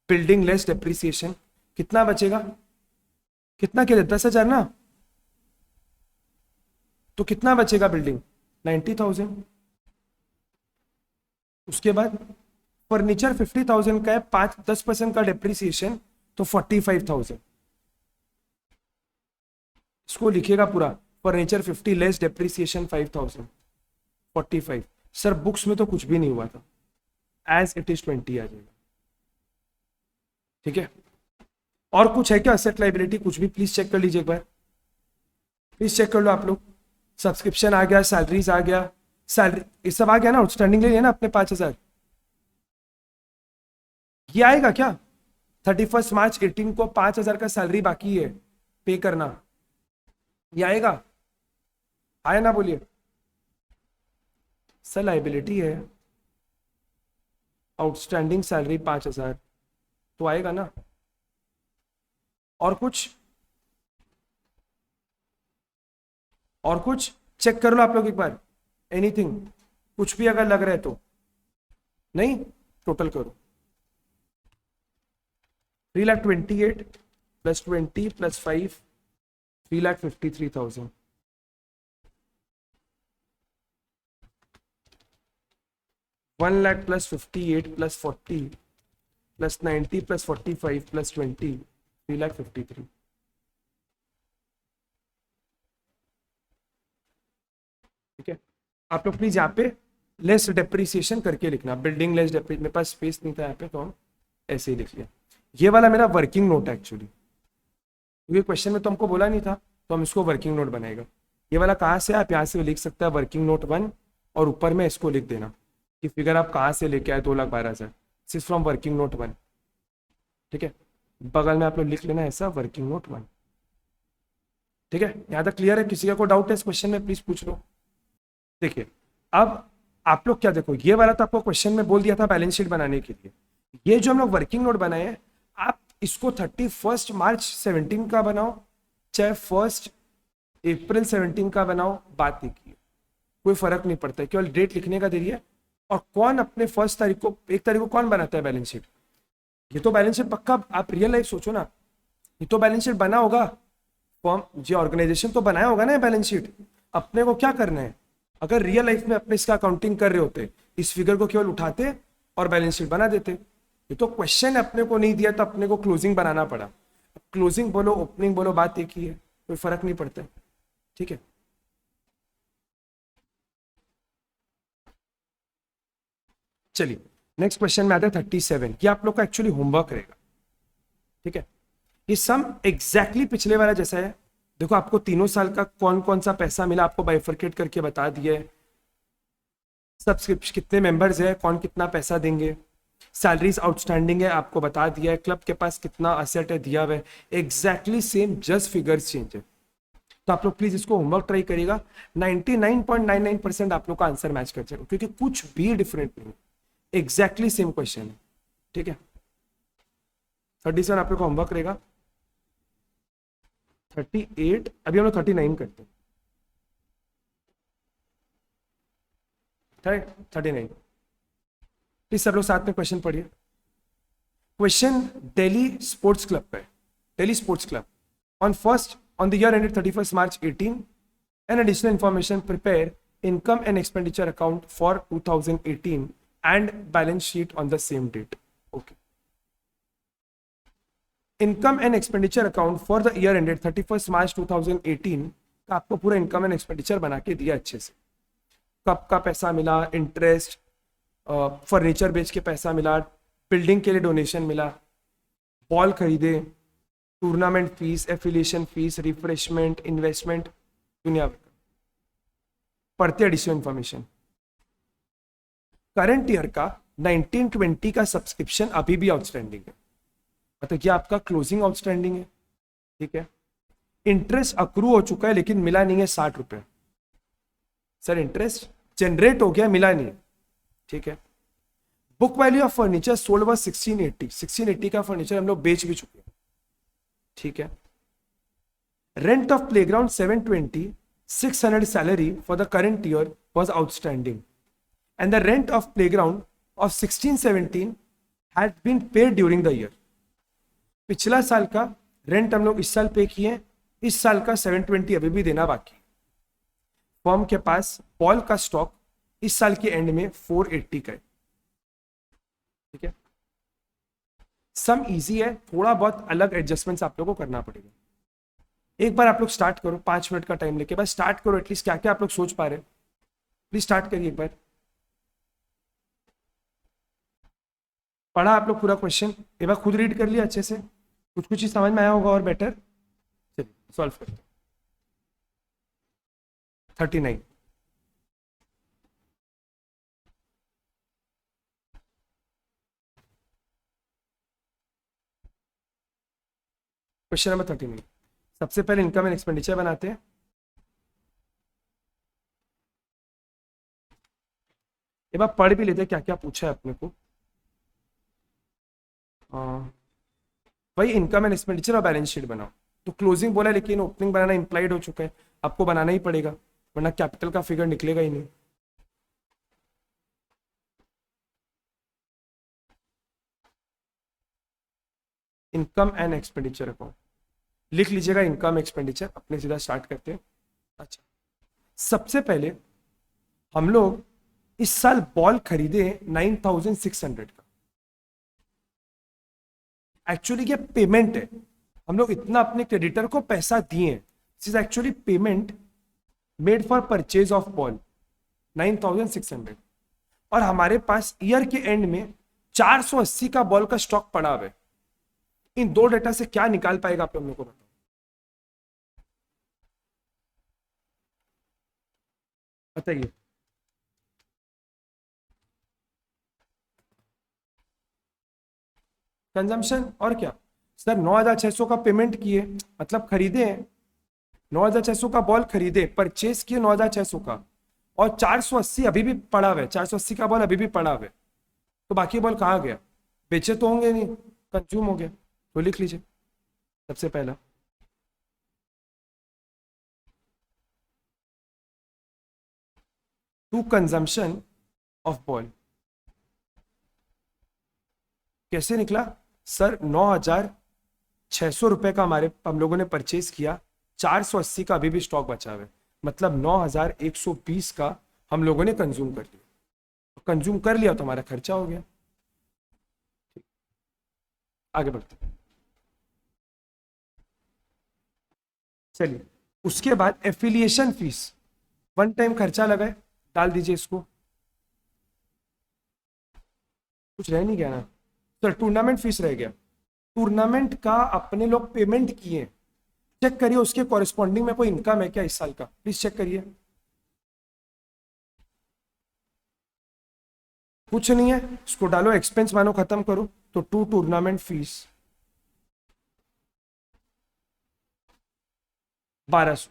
बिल्डिंग लेस डेप्रिसिएशन कितना बचेगा? कितना के 10,000 ना, तो कितना बचेगा बिल्डिंग? 90,000। उसके बाद फर्नीचर 50,000 का है, 5-10% का डेप्रिसिएशन, तो 45,000। इसको लिखेगा पूरा, furniture 50 less depreciation 5,000, 45। Sir books में तो कुछ भी नहीं हुआ था, एज इट इज 20 आ जाएगा। ठीक है, और कुछ है क्या असेट लाइबिलिटी? कुछ भी प्लीज चेक कर लीजिए एक बार, प्लीज चेक कर लो आप लोग। सब्सक्रिप्शन आ गया, सैलरीज आ गया, सैलरी ये सब आ गया ना, आउटस्टैंडिंग ले लिया ना अपने 5,000। ये आएगा क्या? 31 मार्च 18 को 5,000 का सैलरी बाकी है पे करना, ये आएगा? आया ना, बोलिए। सर लाइबिलिटी है, आउटस्टैंडिंग सैलरी 5,000, तो आएगा ना। और कुछ? और कुछ चेक कर लो आप लोग एक बार, एनीथिंग, कुछ भी अगर लग रहा है तो। नहीं, टोटल करो। 3,28,000 plus 20 plus 5, 3,53,000। 1,00,000 plus 58 plus 40 plus 90 plus 45 plus 20, 3,53,000। ठीक है, आप लोग प्लीज यहाँ पे लेस डेप्रिसिएशन करके लिखना, बिल्डिंग लेस डेप्रिसिएशन। मेरे पास स्पेस नहीं था यहाँ पे, तो हम ऐसे ही लिख लिया। ये वाला मेरा वर्किंग नोट है एक्चुअली, क्योंकि क्वेश्चन में तो हमको बोला नहीं था, तो हम इसको वर्किंग नोट बनाएगा। ये वाला कहाँ से? आप यहाँ से लिख सकते हैं वर्किंग नोट 1, और ऊपर में इसको लिख देना कि फिगर आप कहाँ से लेके आए 2,12,000, सिर्फ फ्रॉम वर्किंग नोट 1। ठीक है, बगल में आप लोग लिख लेना ऐसा, वर्किंग नोट 1। ठीक है, यहाँ तक क्लियर है? किसी का कोई डाउट है इस क्वेश्चन में? प्लीज पूछ लो। देखिए अब आप लोग क्या देखो, ये वाला तो आपको क्वेश्चन में बोल दिया था बैलेंस शीट बनाने के लिए। ये जो हम लोग वर्किंग नोट बनाए हैं, आप इसको 31 मार्च 17 का बनाओ, चाहे 1 अप्रैल 17 का बनाओ, बात एक ही है, कोई फर्क नहीं पड़ता है, केवल डेट लिखने का देरी है। और कौन अपने 1 तारीख को, 1 तारीख को कौन बनाता है बैलेंस शीट? ये तो बैलेंस शीट पक्का, आप रियल लाइफ सोचो ना, ये तो बैलेंस शीट बना होगा, फॉर्म जो ऑर्गेनाइजेशन तो बनाया होगा ना बैलेंस शीट। अपने को क्या करना है, अगर रियल लाइफ में अपने इसका अकाउंटिंग कर रहे होते, इस फिगर को केवल उठाते और बैलेंस शीट बना देते। ये तो क्वेश्चन अपने को नहीं दिया तो अपने को क्लोजिंग बनाना पड़ा। क्लोजिंग बोलो ओपनिंग बोलो बात एक ही है, कोई फर्क नहीं पड़ता है। ठीक है, चलिए नेक्स्ट क्वेश्चन में आते हैं 37। ये आप लोग का एक्चुअली होमवर्क रहेगा। ठीक है, ये सम एग्जैक्टली पिछले वाला जैसा है। देखो आपको तीनों साल का कौन कौन सा पैसा मिला आपको बाइफरकेट करके बता दिया है। सब्सक्रिप्शन कितने मेंबर्स है, कौन कितना पैसा देंगे, सैलरीज आउटस्टैंडिंग है आपको बता दिया है, क्लब के पास कितना असेट है दिया हुआ है, exactly same, just figures change है। तो आप लोग प्लीज इसको होमवर्क ट्राई करिएगा। 99.99% आप लोग का आंसर मैच कर जाएगा, क्योंकि कुछ भी डिफरेंट नहीं, एग्जैक्टली सेम क्वेश्चन है। ठीक है, 37 आप लोग का होमवर्क रहेगा। 38 अभी हम लोग 39 करते हैं। 39 प्लीज सब लोग साथ में क्वेश्चन पढ़िए। क्वेश्चन दिल्ली स्पोर्ट्स क्लब का है। Delhi sports club on the year ended 31st March 18, an additional information prepare income and expenditure account for 2018 and balance sheet on the same date. Okay. Income and expenditure account for the year ended 31st March 2018 का आपको पूरा income and expenditure बना के दिया अच्छे से। कब का पैसा मिला, इंटरेस्ट, फर्नीचर बेच के पैसा मिला, बिल्डिंग के लिए डोनेशन मिला, बॉल खरीदे, tournament fees, affiliation fees, refreshment, investment, दुनिया भर पढ़ते एडिशनल इंफॉर्मेशन। करंट ईयर का 1920 का सब्सक्रिप्शन अभी भी आउटस्टैंडिंग है, मतलब ये आपका क्लोजिंग आउटस्टैंडिंग है। ठीक है, इंटरेस्ट अक्रू हो चुका है लेकिन मिला नहीं है 60 रुपए। सर इंटरेस्ट जनरेट हो गया, मिला नहीं। ठीक है, book value of furniture sold was 1680 का फर्नीचर हम लोग बेच भी चुके हैं। ठीक है, rent of playground 720, 600 salary for the current year was outstanding and the rent of playground of 1617 had been paid during the year. पिछला साल का रेंट हम लोग इस साल पे किए, इस साल का 720 अभी भी देना बाकी। फर्म के पास बॉल का स्टॉक इस साल के एंड में 480 का है। ठीक है, सम इजी है, थोड़ा बहुत अलग एडजस्टमेंट्स आप लोगों को करना पड़ेगा। एक बार आप लोग स्टार्ट करो, 5 मिनट का टाइम लेके बस स्टार्ट करो, एटलीस्ट क्या क्या आप लोग सोच पा रहे हैं प्लीज स्टार्ट करिए एक बार। पढ़ा आप लोग पूरा क्वेश्चन, एक बार खुद रीड कर लिया अच्छे से, कुछ कुछ ही समझ में आया होगा और बेटर। चलिए सॉल्व करते। 39 क्वेश्चन नंबर 39। सबसे पहले इनकम एंड एक्सपेंडिचर बनाते हैं। एक बार पढ़ भी लेते हैं क्या क्या पूछा है अपने को। भाई इनकम एंड एक्सपेंडिचर और बैलेंस शीट बनाओ। तो क्लोजिंग बोला है लेकिन ओपनिंग बनाना इंप्लाइड हो चुका है, आपको बनाना ही पड़ेगा वरना कैपिटल का फिगर निकलेगा ही नहीं। इनकम एंड एक्सपेंडिचर अकाउंट लिख लीजिएगा, इनकम एक्सपेंडिचर अपने सीधा स्टार्ट करते हैं। अच्छा, सबसे पहले हम लोग इस साल बॉल खरीदे 9600 का। एक्चुअली ये पेमेंट है, हम लोग इतना अपने क्रेडिटर को पैसा दिए हैं। This is actually payment made for purchase of ball 9600, और हमारे पास ईयर के एंड में 480 का बॉल का स्टॉक पड़ा हुआ है। इन दो डेटा से क्या निकाल पाएगा आप लोगों को बताओ। बताइए। कंजम्पशन और क्या सर, 9600 का पेमेंट किए मतलब खरीदे, 9600 का बॉल खरीदे, परचेज किए 9600 का, और 480 अभी भी पड़ा हुआ है, 480 का बॉल अभी भी पड़ा हुआ है। तो बाकी बॉल कहाँ गया, बेचे तो होंगे नहीं, कंज्यूम हो गया। तो लिख लीजिए सबसे पहला टू कंजम्पशन ऑफ बॉल। कैसे निकला सर, 9600 रुपए का हमारे हम लोगों ने परचेज किया, 480 का अभी भी स्टॉक बचा हुआ है, मतलब 9120 का हम लोगों ने कंज्यूम कर लिया। कंज्यूम कर लिया तो हमारा खर्चा हो गया। आगे बढ़ते हैं। चलिए, उसके बाद एफिलिएशन फीस, वन टाइम खर्चा लगा है, डाल दीजिए इसको। कुछ रह नहीं गया ना सर? टूर्नामेंट फीस रह गया। टूर्नामेंट का अपने लोग पेमेंट किए, चेक करिए उसके कॉरेस्पॉन्डिंग में कोई इनकम है क्या इस साल का, प्लीज चेक करिए। कुछ नहीं है, इसको डालो एक्सपेंस मानो, खत्म करो। तो टू टूर्नामेंट फीस 1200,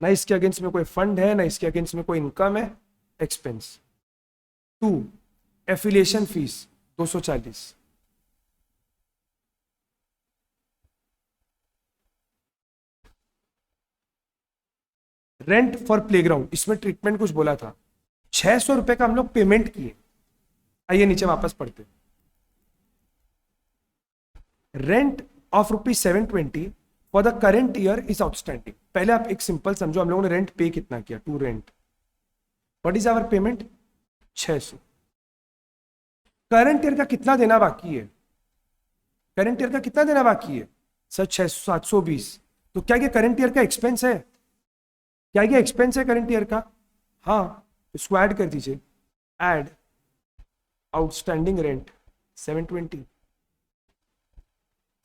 ना इसके अगेंस्ट में कोई फंड है, ना इसके अगेंस्ट में कोई इनकम है, expense. To affiliation fees 240। Rent for playground, इसमें ट्रीटमेंट कुछ बोला था, 600 रुपए का हम लोग पेमेंट किए। आइए नीचे वापस पढ़ते। Rent of ₹720 for the current year is outstanding. पहले आप एक सिंपल समझो, हम लोगों ने रेंट पे कितना किया, to rent, what is our payment, 600। Current year का कितना देना बाकी है, करंट ईयर का कितना देना बाकी है सर, 600, 720। तो क्या ये करंट ईयर का एक्सपेंस है, क्या ये एक्सपेंस है करंट ईयर का? हाँ, इसको ऐड कर दीजिए, ऐड आउटस्टैंडिंग रेंट 720।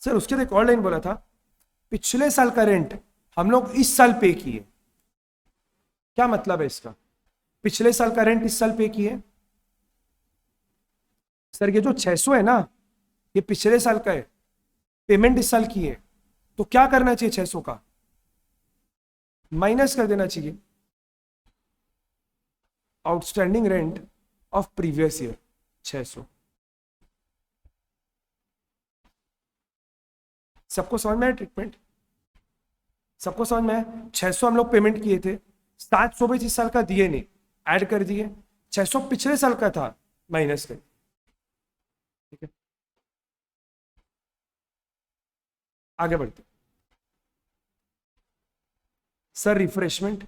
सर उसके एक और लाइन बोला था, पिछले साल का रेंट हम लोग इस साल पे किए। क्या मतलब है इसका? पिछले साल का रेंट इस साल पे किए। सर ये जो 600 है ना, ये पिछले साल का है, पेमेंट इस साल की है, तो क्या करना चाहिए, 600 का माइनस कर देना चाहिए outstanding rent of previous year 600। सबको समझ में आया ट्रीटमेंट? सबको समझ में आया? 600 हम लोग पेमेंट किए थे, 700 भी इस साल का दिए नहीं, ऐड कर दिए, 600 पिछले साल का था, माइनस कर, ठीक है। आगे बढ़ते। सर रिफ्रेशमेंट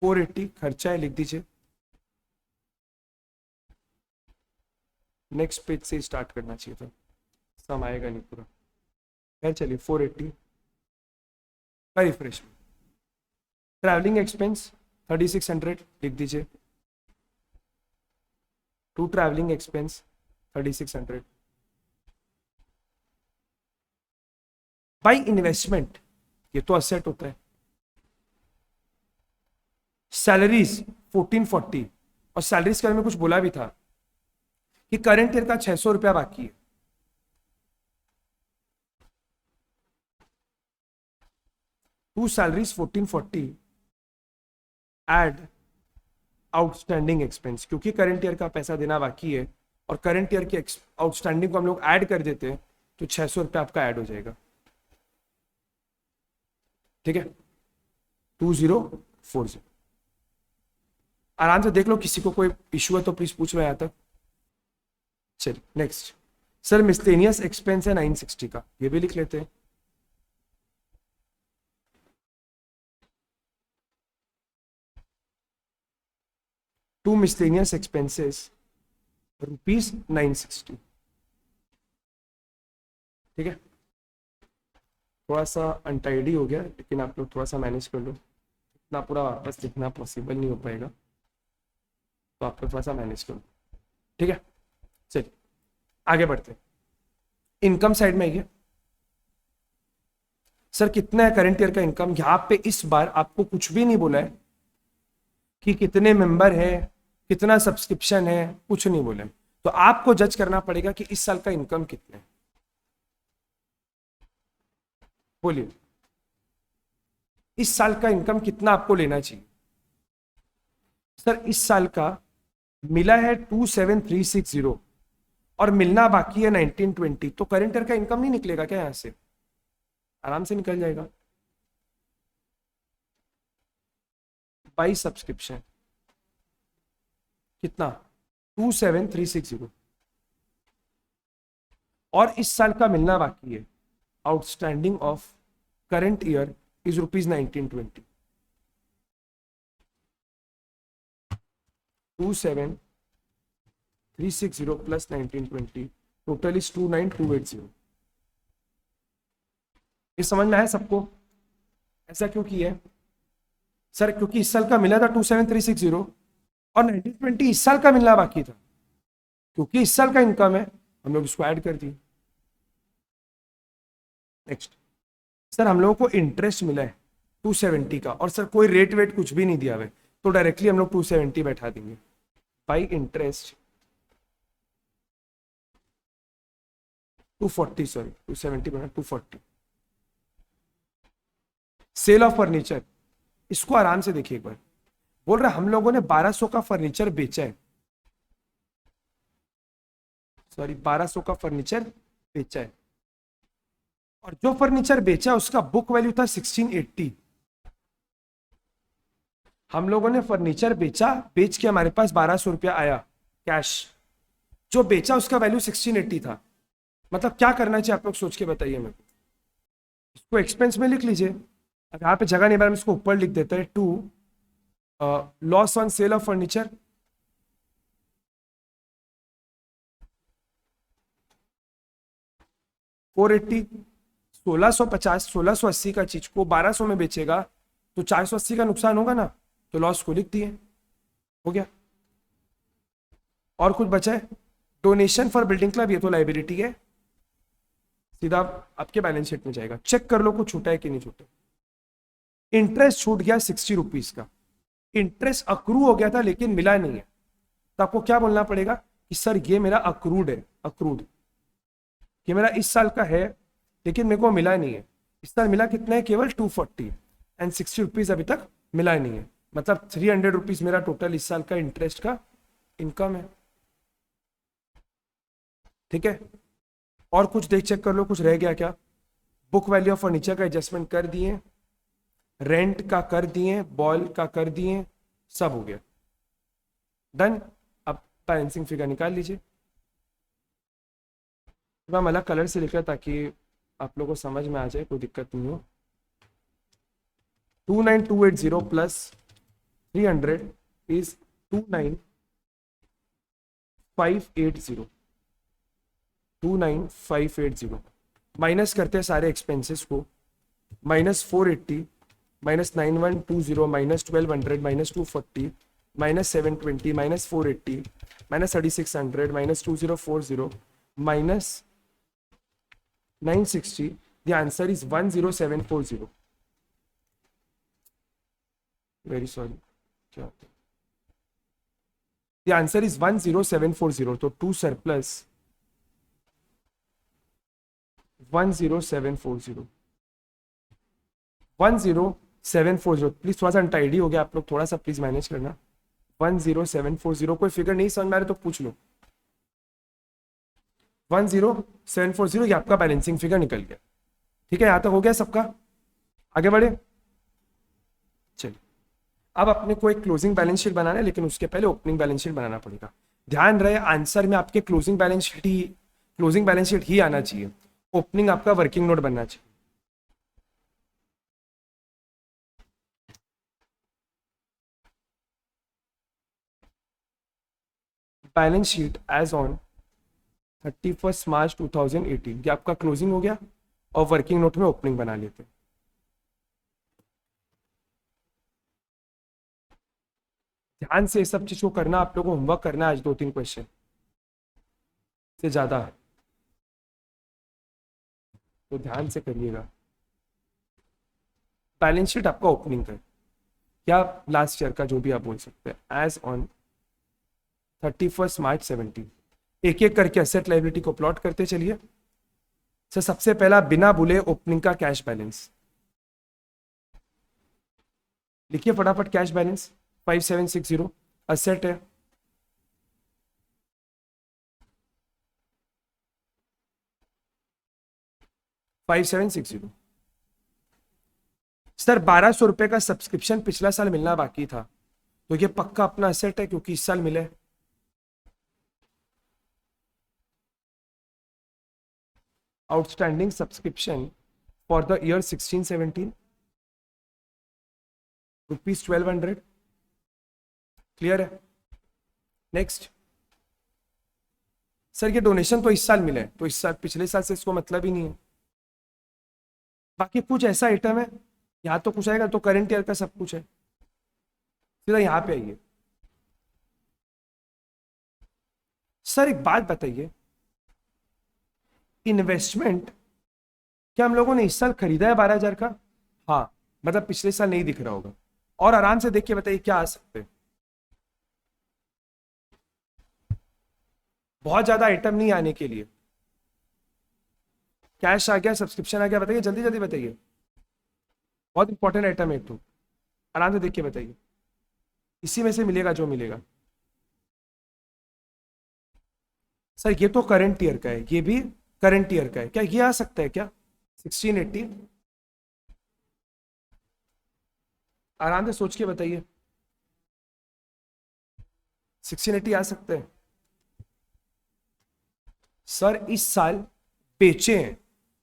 480 खर्चा है, लिख दीजिए। नेक्स्ट पेज से स्टार्ट करना चाहिए था, सम आएगा नहीं पूरा। खैर चलिए, 480 का रिफ्रेशमेंट। ट्रैवलिंग एक्सपेंस 3600 लिख दीजिए, to travelling expense 3600। By investment, ये तो असेट होता है। सैलरीज 1440, और सैलरीज के बारे में कुछ बोला भी था कि करंट ईयर का 600 रुपया बाकी है। To salaries 1440, add outstanding expense, क्योंकि करंट ईयर का पैसा देना बाकी है और करंट ईयर के आउटस्टैंडिंग को हम लोग ऐड कर देते हैं, तो 600 रुपया आपका ऐड हो जाएगा, ठीक है। 2040। आराम से देख लो, किसी को कोई इशू है तो प्लीज पूछ लो यहाँ तक। चलिए नेक्स्ट। सर मिसलेनियस एक्सपेंस है 960 का, ये भी लिख लेते हैं। टू मिसलेनियस एक्सपेंसेस ₹960, ठीक है। थोड़ा सा अनटाइडी हो गया, लेकिन आप लोग थोड़ा सा मैनेज कर लो, इतना पूरा वापस लिखना पॉसिबल नहीं हो पाएगा, तो आप लोग थोड़ा सा मैनेज करो, ठीक है। चलिए आगे बढ़ते हैं। इनकम साइड में आइए। सर कितना है करंट ईयर का इनकम? यहां पे इस बार आपको कुछ भी नहीं बोला है कि कितने मेंबर है, कितना सब्सक्रिप्शन है, कुछ नहीं बोले, तो आपको जज करना पड़ेगा कि इस साल का इनकम कितना है। बोलिए, इस साल का इनकम कितना आपको लेना चाहिए? सर इस साल का मिला है 27360 और मिलना बाकी है 1920, तो करंट ईयर का इनकम नहीं निकलेगा क्या यहां से? आराम से निकल जाएगा। बाई सब्सक्रिप्शन कितना? 27360, और इस साल का मिलना बाकी है, outstanding of current year is ₹1920। 27360 plus 1920, total is 29280। ये समझ में आया सबको? ऐसा क्यों किया है सर? क्योंकि इस साल का मिला था 27360 और 1920 इस साल का मिलना बाकी था, क्योंकि इस साल का इनकम है, हम लोग इसको ऐड कर दिए। नेक्स्ट सर, हम लोगों को इंटरेस्ट मिला है 270 का, और सर कोई रेट वेट कुछ भी नहीं दिया हुआ है, तो डायरेक्टली हम लोग 270 बैठा देंगे बाई इंटरेस्ट 240, सॉरी 270 बना 240। सेल ऑफ फर्नीचर, इसको आराम से देखिए एक बार। बोल रहे हम लोगों ने 1200 का फर्नीचर बेचा है, सॉरी 1200 का फर्नीचर बेचा है, और जो फर्नीचर बेचा उसका बुक वैल्यू था 1680। हम लोगों ने फर्नीचर बेचा, बेच के हमारे पास 1200 रुपया आया कैश, जो बेचा उसका वैल्यू 1680 था। मतलब क्या करना चाहिए आप लोग सोच के बताइए मेरे को। इसको एक्सपेंस में लिख लीजिए, अब यहाँ पे जगह नहीं, बार इसको ऊपर लिख देते हैं, to loss on sale of furniture, $480, 1650, 1680 का चीज को 1200 में बेचेगा तो 480 का नुकसान होगा ना, तो लॉस को लिख दिए, हो गया। और कुछ बचा है? डोनेशन फॉर बिल्डिंग क्लब, ये तो लाइबिलिटी है, सीधा आपके बैलेंस शीट में जाएगा, चेक कर लो कुछ छूटा है कि नहीं छूटा। इंटरेस्ट छूट गया 60 रुपीज का, इंटरेस्ट अक्रू हो गया था लेकिन मिला नहीं है, तो आपको क्या बोलना पड़ेगा कि सर ये मेरा अक्रूड है, अक्रूड, ये मेरा इस साल का है लेकिन मेरे को मिला नहीं है। इस साल मिला कितना है? केवल 240, एंड 60 रुपीज अभी तक मिला नहीं है, मतलब 300 रुपीज मेरा टोटल इस साल का इंटरेस्ट का इनकम है। ठीक है, और कुछ देख चेक कर लो कुछ रह गया क्या? बुक वैल्यू ऑफ फर्नीचर का एडजस्टमेंट कर दिए, रेंट का कर दिए, बॉल का कर दिए, सब हो गया, डन। अब बैलेंसिंग फिगर निकाल लीजिए, मैं अलग कलर से लिखा ताकि आप लोगों को समझ में आ जाए, कोई दिक्कत नहीं हो। 29280 प्लस 300 इज 29580, 29580, माइनस करते हैं सारे एक्सपेंसेस को, minus 480, minus 9120, minus 1200, minus 240, minus 720, minus 480, minus 3600, minus 2040, minus 960, the answer is 10740. Very sorry. The answer is 10740. तो 2 surplus 10740, 10740। प्लीज थोड़ा सा अनटाइडी हो गया आप लोग, थोड़ा सा प्लीज मैनेज करना। 10740, कोई फिगर नहीं समझ में आ रही तो पूछ लो। 10740, ये आपका बैलेंसिंग फिगर निकल गया। ठीक है, यहां तक हो गया सबका, आगे बढ़े। चलिए, अब अपने को एक क्लोजिंग बैलेंस शीट बनाना है, लेकिन उसके पहले ओपनिंग बैलेंस शीट बनाना पड़ेगा। ध्यान रहे आंसर में आपके क्लोजिंग बैलेंस शीट ही आना चाहिए, ओपनिंग आपका वर्किंग नोट बनना चाहिए। बैलेंस शीट एज ऑन 31 मार्च 2018, ये आपका क्लोजिंग हो गया, और वर्किंग नोट में ओपनिंग बना लेते हैं। ध्यान से सब चीज को करना, आप लोगों को होमवर्क करना है आज 2-3 क्वेश्चन से ज्यादा है, तो ध्यान से करिएगा। बैलेंस शीट आपका ओपनिंग का या लास्ट ईयर का, जो भी आप बोल सकते हैं, एज ऑन 31 मार्च 17। एक एक करके एसेट लायबिलिटी को प्लॉट करते चलिए। सर सबसे पहला बिना भूले ओपनिंग का कैश बैलेंस लिखिए फटाफट। कैश बैलेंस 5760 असेट है, सर 1200 रुपए का सब्सक्रिप्शन पिछला साल मिलना बाकी था, तो ये पक्का अपना असेट है क्योंकि इस साल मिले। Outstanding subscription for the year 16-17 ₹1200, clear है। नेक्स्ट सर ये डोनेशन तो इस साल मिले, तो इस साल पिछले साल से इसको मतलब ही नहीं है, बाकी कुछ ऐसा आइटम है, यहाँ तो कुछ आएगा, तो करंट ईयर का सब कुछ है, सीधा यहाँ पे आइए। सर एक बात बताइए, इन्वेस्टमेंट क्या हम लोगों ने इस साल खरीदा है 12,000 का? हाँ, मतलब पिछले साल नहीं दिख रहा होगा। और आराम से देख के बताइए क्या आ सकते हैं। बहुत ज्यादा आइटम नहीं आने के लिए। कैश आ गया, सब्सक्रिप्शन आ गया, बताइए जल्दी जल्दी बताइए। बहुत इंपॉर्टेंट आइटम है एक तो, आराम से देख के बताइए, इसी में से मिलेगा जो मिलेगा। सर ये तो करंट ईयर का है, ये भी करंट ईयर का है, क्या ये आ सकता है क्या 1680? आराम से सोच के बताइए, 1680 आ सकते हैं? सर इस साल बेचे हैं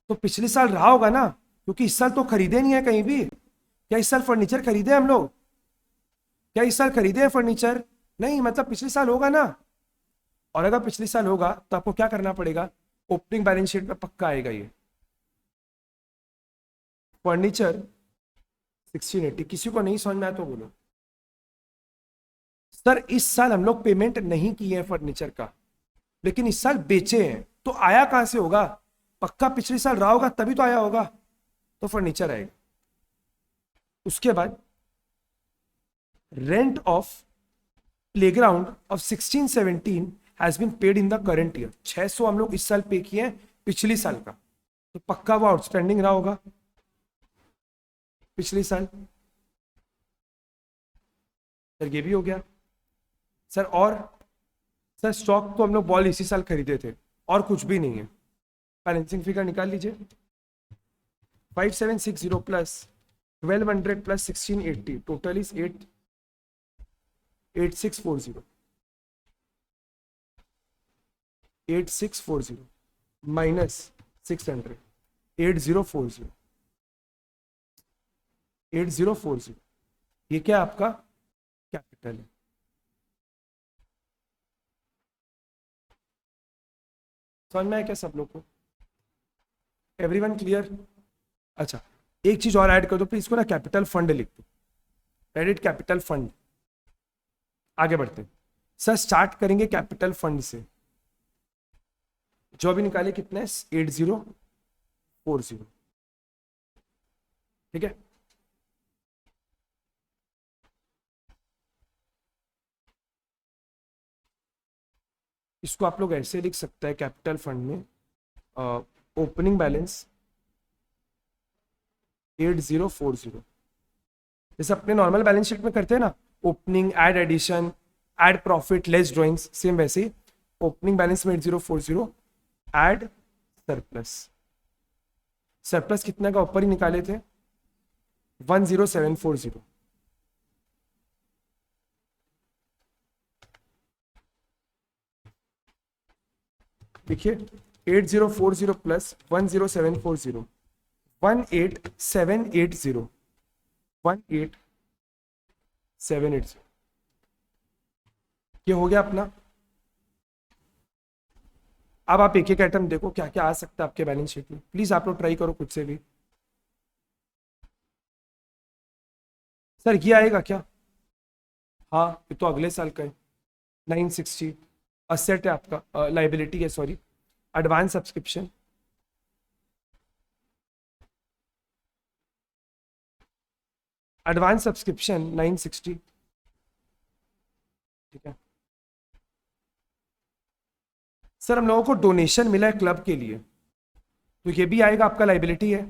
तो पिछले साल रहा होगा ना, क्योंकि इस साल तो खरीदे नहीं है कहीं भी। क्या इस साल फर्नीचर खरीदे हम लोग? क्या इस साल खरीदे हैं फर्नीचर? नहीं, मतलब पिछले साल होगा ना। और अगर पिछले साल होगा तो आपको क्या करना पड़ेगा, ओपनिंग बैलेंस शीट में पक्का आएगा ये फर्नीचर 1680। किसी को नहीं समझ में आया तो बोलो। सर इस साल हम लोग पेमेंट नहीं किए हैं फर्नीचर का, लेकिन इस साल बेचे हैं, तो आया कहां से होगा? पक्का पिछले साल रहा होगा तभी तो आया होगा, तो फर्नीचर आएगा। उसके बाद rent of playground of 16-17 has been paid in the current year. 600 हम लोग इस साल पे किए हैं पिछले साल का, तो पक्का वो आउटस्टैंडिंग रहा होगा पिछले साल। सर ये भी हो गया। सर और सर स्टॉक तो हम लोग बॉल इसी साल खरीदे थे, और कुछ भी नहीं है। बैलेंसिंग फिगर निकाल लीजिए, 5760 plus 1200 plus 1680, total is 8640। 8640 minus 600, 8040। 8040 ये क्या आपका कैपिटल है। समझ में आया क्या सब लोग को? Everyone clear? अच्छा, एक चीज और ऐड कर दो प्लीज, इसको ना कैपिटल फंड लिख दो, क्रेडिट कैपिटल फंड। आगे बढ़ते हैं। सर स्टार्ट करेंगे कैपिटल फंड से, जो अभी निकाले कितने 8040, ठीक है। इसको आप लोग ऐसे लिख सकते हैं कैपिटल फंड में, ओपनिंग बैलेंस 8040, जैसे अपने नॉर्मल बैलेंस शीट में करते हैं ना, opening add addition add profit less drawings, same वैसे ही ओपनिंग बैलेंस में 8040 ऐड सरप्लस। सरप्लस कितने का ऊपर ही निकाले थे 10740। देखिए 8040 प्लस 10740, 18780, 18780, ये हो गया अपना। अब आप एक एक आइटम देखो क्या क्या आ सकता है आपके बैलेंस शीट में, प्लीज आप लोग ट्राई करो खुद से भी। सर ये आएगा क्या? हाँ ये तो अगले साल का है, 960 असेट है आपका, लाइबिलिटी है sorry, advance subscription. Advance subscription 960, ठीक है। सर हम लोगों को डोनेशन मिला है क्लब के लिए, तो ये भी आएगा आपका, लाइबिलिटी है।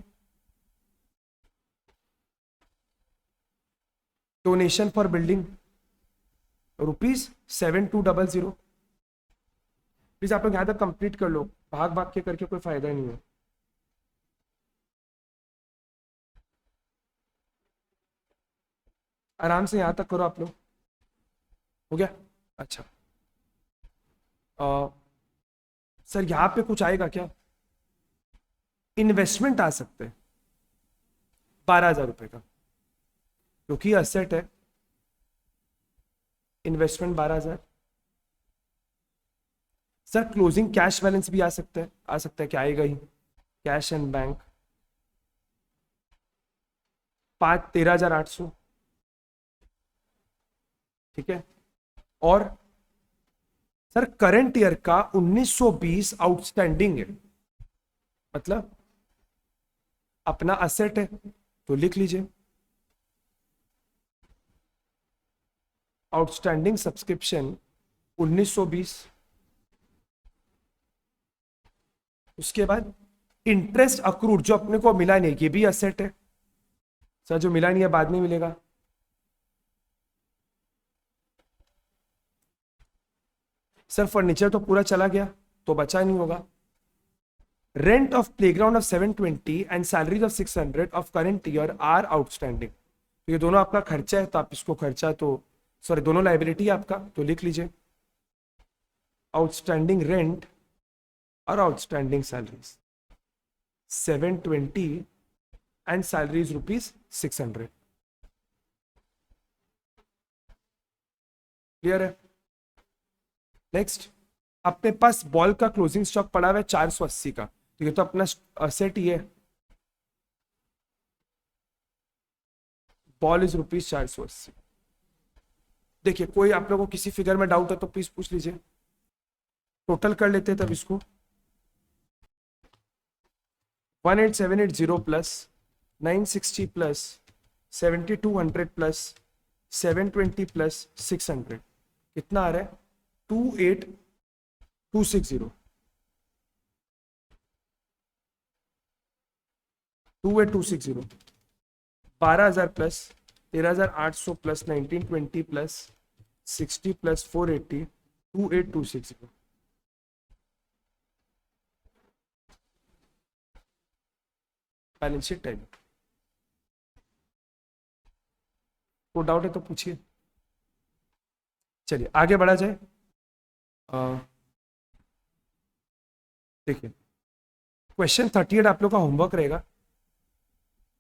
Donation for building ₹7200। प्लीज आप लोग यहां तक कंप्लीट कर लो, भाग भाग के करके कोई फायदा नहीं है। आराम से यहां तक करो आप लोग, हो गया? अच्छा, सर यहाँ पे कुछ आएगा क्या? इन्वेस्टमेंट आ सकते हैं 12,000 रुपए का, क्योंकि असेट है। Investment 12,000। Sir closing cash balance भी आ सकता है, क्या आएगा ही, कैश एंड बैंक 13,800, ठीक है। और सर करंट ईयर का 1920 आउटस्टैंडिंग है, मतलब अपना असेट है, तो लिख लीजिए आउटस्टैंडिंग सब्सक्रिप्शन 1920। उसके बाद इंटरेस्ट अक्रूड, जो अपने को मिला नहीं, ये भी असेट है सर, जो मिला नहीं है बाद में मिलेगा। सर फर्नीचर तो पूरा चला गया, तो बचा नहीं होगा। Rent of playground of 720 and salaries of 600 of current year are outstanding. तो ये दोनों आपका खर्चा है, तो आप इसको खर्चा, तो सॉरी दोनों लाइबिलिटी है आपका, तो लिख लीजिए आउटस्टैंडिंग रेंट और outstanding salaries 720 and salaries ₹600। Clear है? नेक्स्ट, अपने पास बॉल का क्लोजिंग स्टॉक पड़ा हुआ है 480 का, तो ये तो अपना असेट ही है। Ball is ₹480। देखिए कोई आप लोगों को किसी फिगर में डाउट है तो प्लीज पूछ लीजिए। टोटल कर लेते हैं तब इसको, 18780 प्लस 960 प्लस 7200 प्लस 720 प्लस 600, कितना आ रहा है? 28260। 28260, 12,000 plus 13,800 plus 1920 plus 60 plus 480, 28260। Balance sheet time. कोई डाउट है तो पूछिए। चलिए आगे बढ़ा जाए। देखिए क्वेश्चन 38 आप लोग का होमवर्क रहेगा,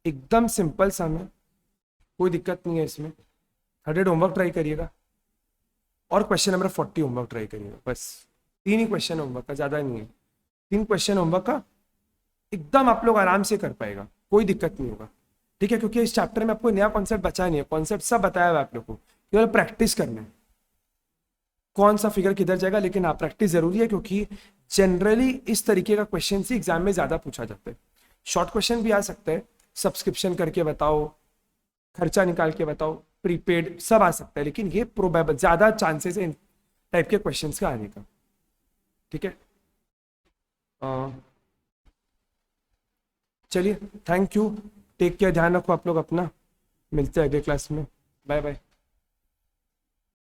एकदम सिंपल सा में, कोई दिक्कत नहीं है इसमें। 38 होमवर्क ट्राई करिएगा और क्वेश्चन नंबर 40 होमवर्क ट्राई करिएगा, बस 3 ही क्वेश्चन होमवर्क का, ज़्यादा नहीं है। 3 क्वेश्चन होमवर्क का एकदम आप लोग आराम से कर पाएगा, कोई दिक्कत नहीं होगा, ठीक है। क्योंकि इस चैप्टर में आपको नया कॉन्सेप्ट बचा नहीं है, कॉन्सेप्ट सब बताया हुआ है आप लोग को, केवल प्रैक्टिस करना है कौन सा फिगर किधर जाएगा। लेकिन हाँ प्रैक्टिस जरूरी है, क्योंकि जनरली इस तरीके का क्वेश्चन से एग्जाम में ज्यादा पूछा जाता है। शॉर्ट क्वेश्चन भी आ सकता है, सब्सक्रिप्शन करके बताओ, खर्चा निकाल के बताओ, प्रीपेड, सब आ सकता है, लेकिन ये प्रोबेबल ज्यादा चांसेस है इन टाइप के क्वेश्चन का आने का, ठीक है। चलिए थैंक यू, टेक केयर, ध्यान रखो आप लोग अपना, मिलते हैं अगले क्लास में, बाय बाय।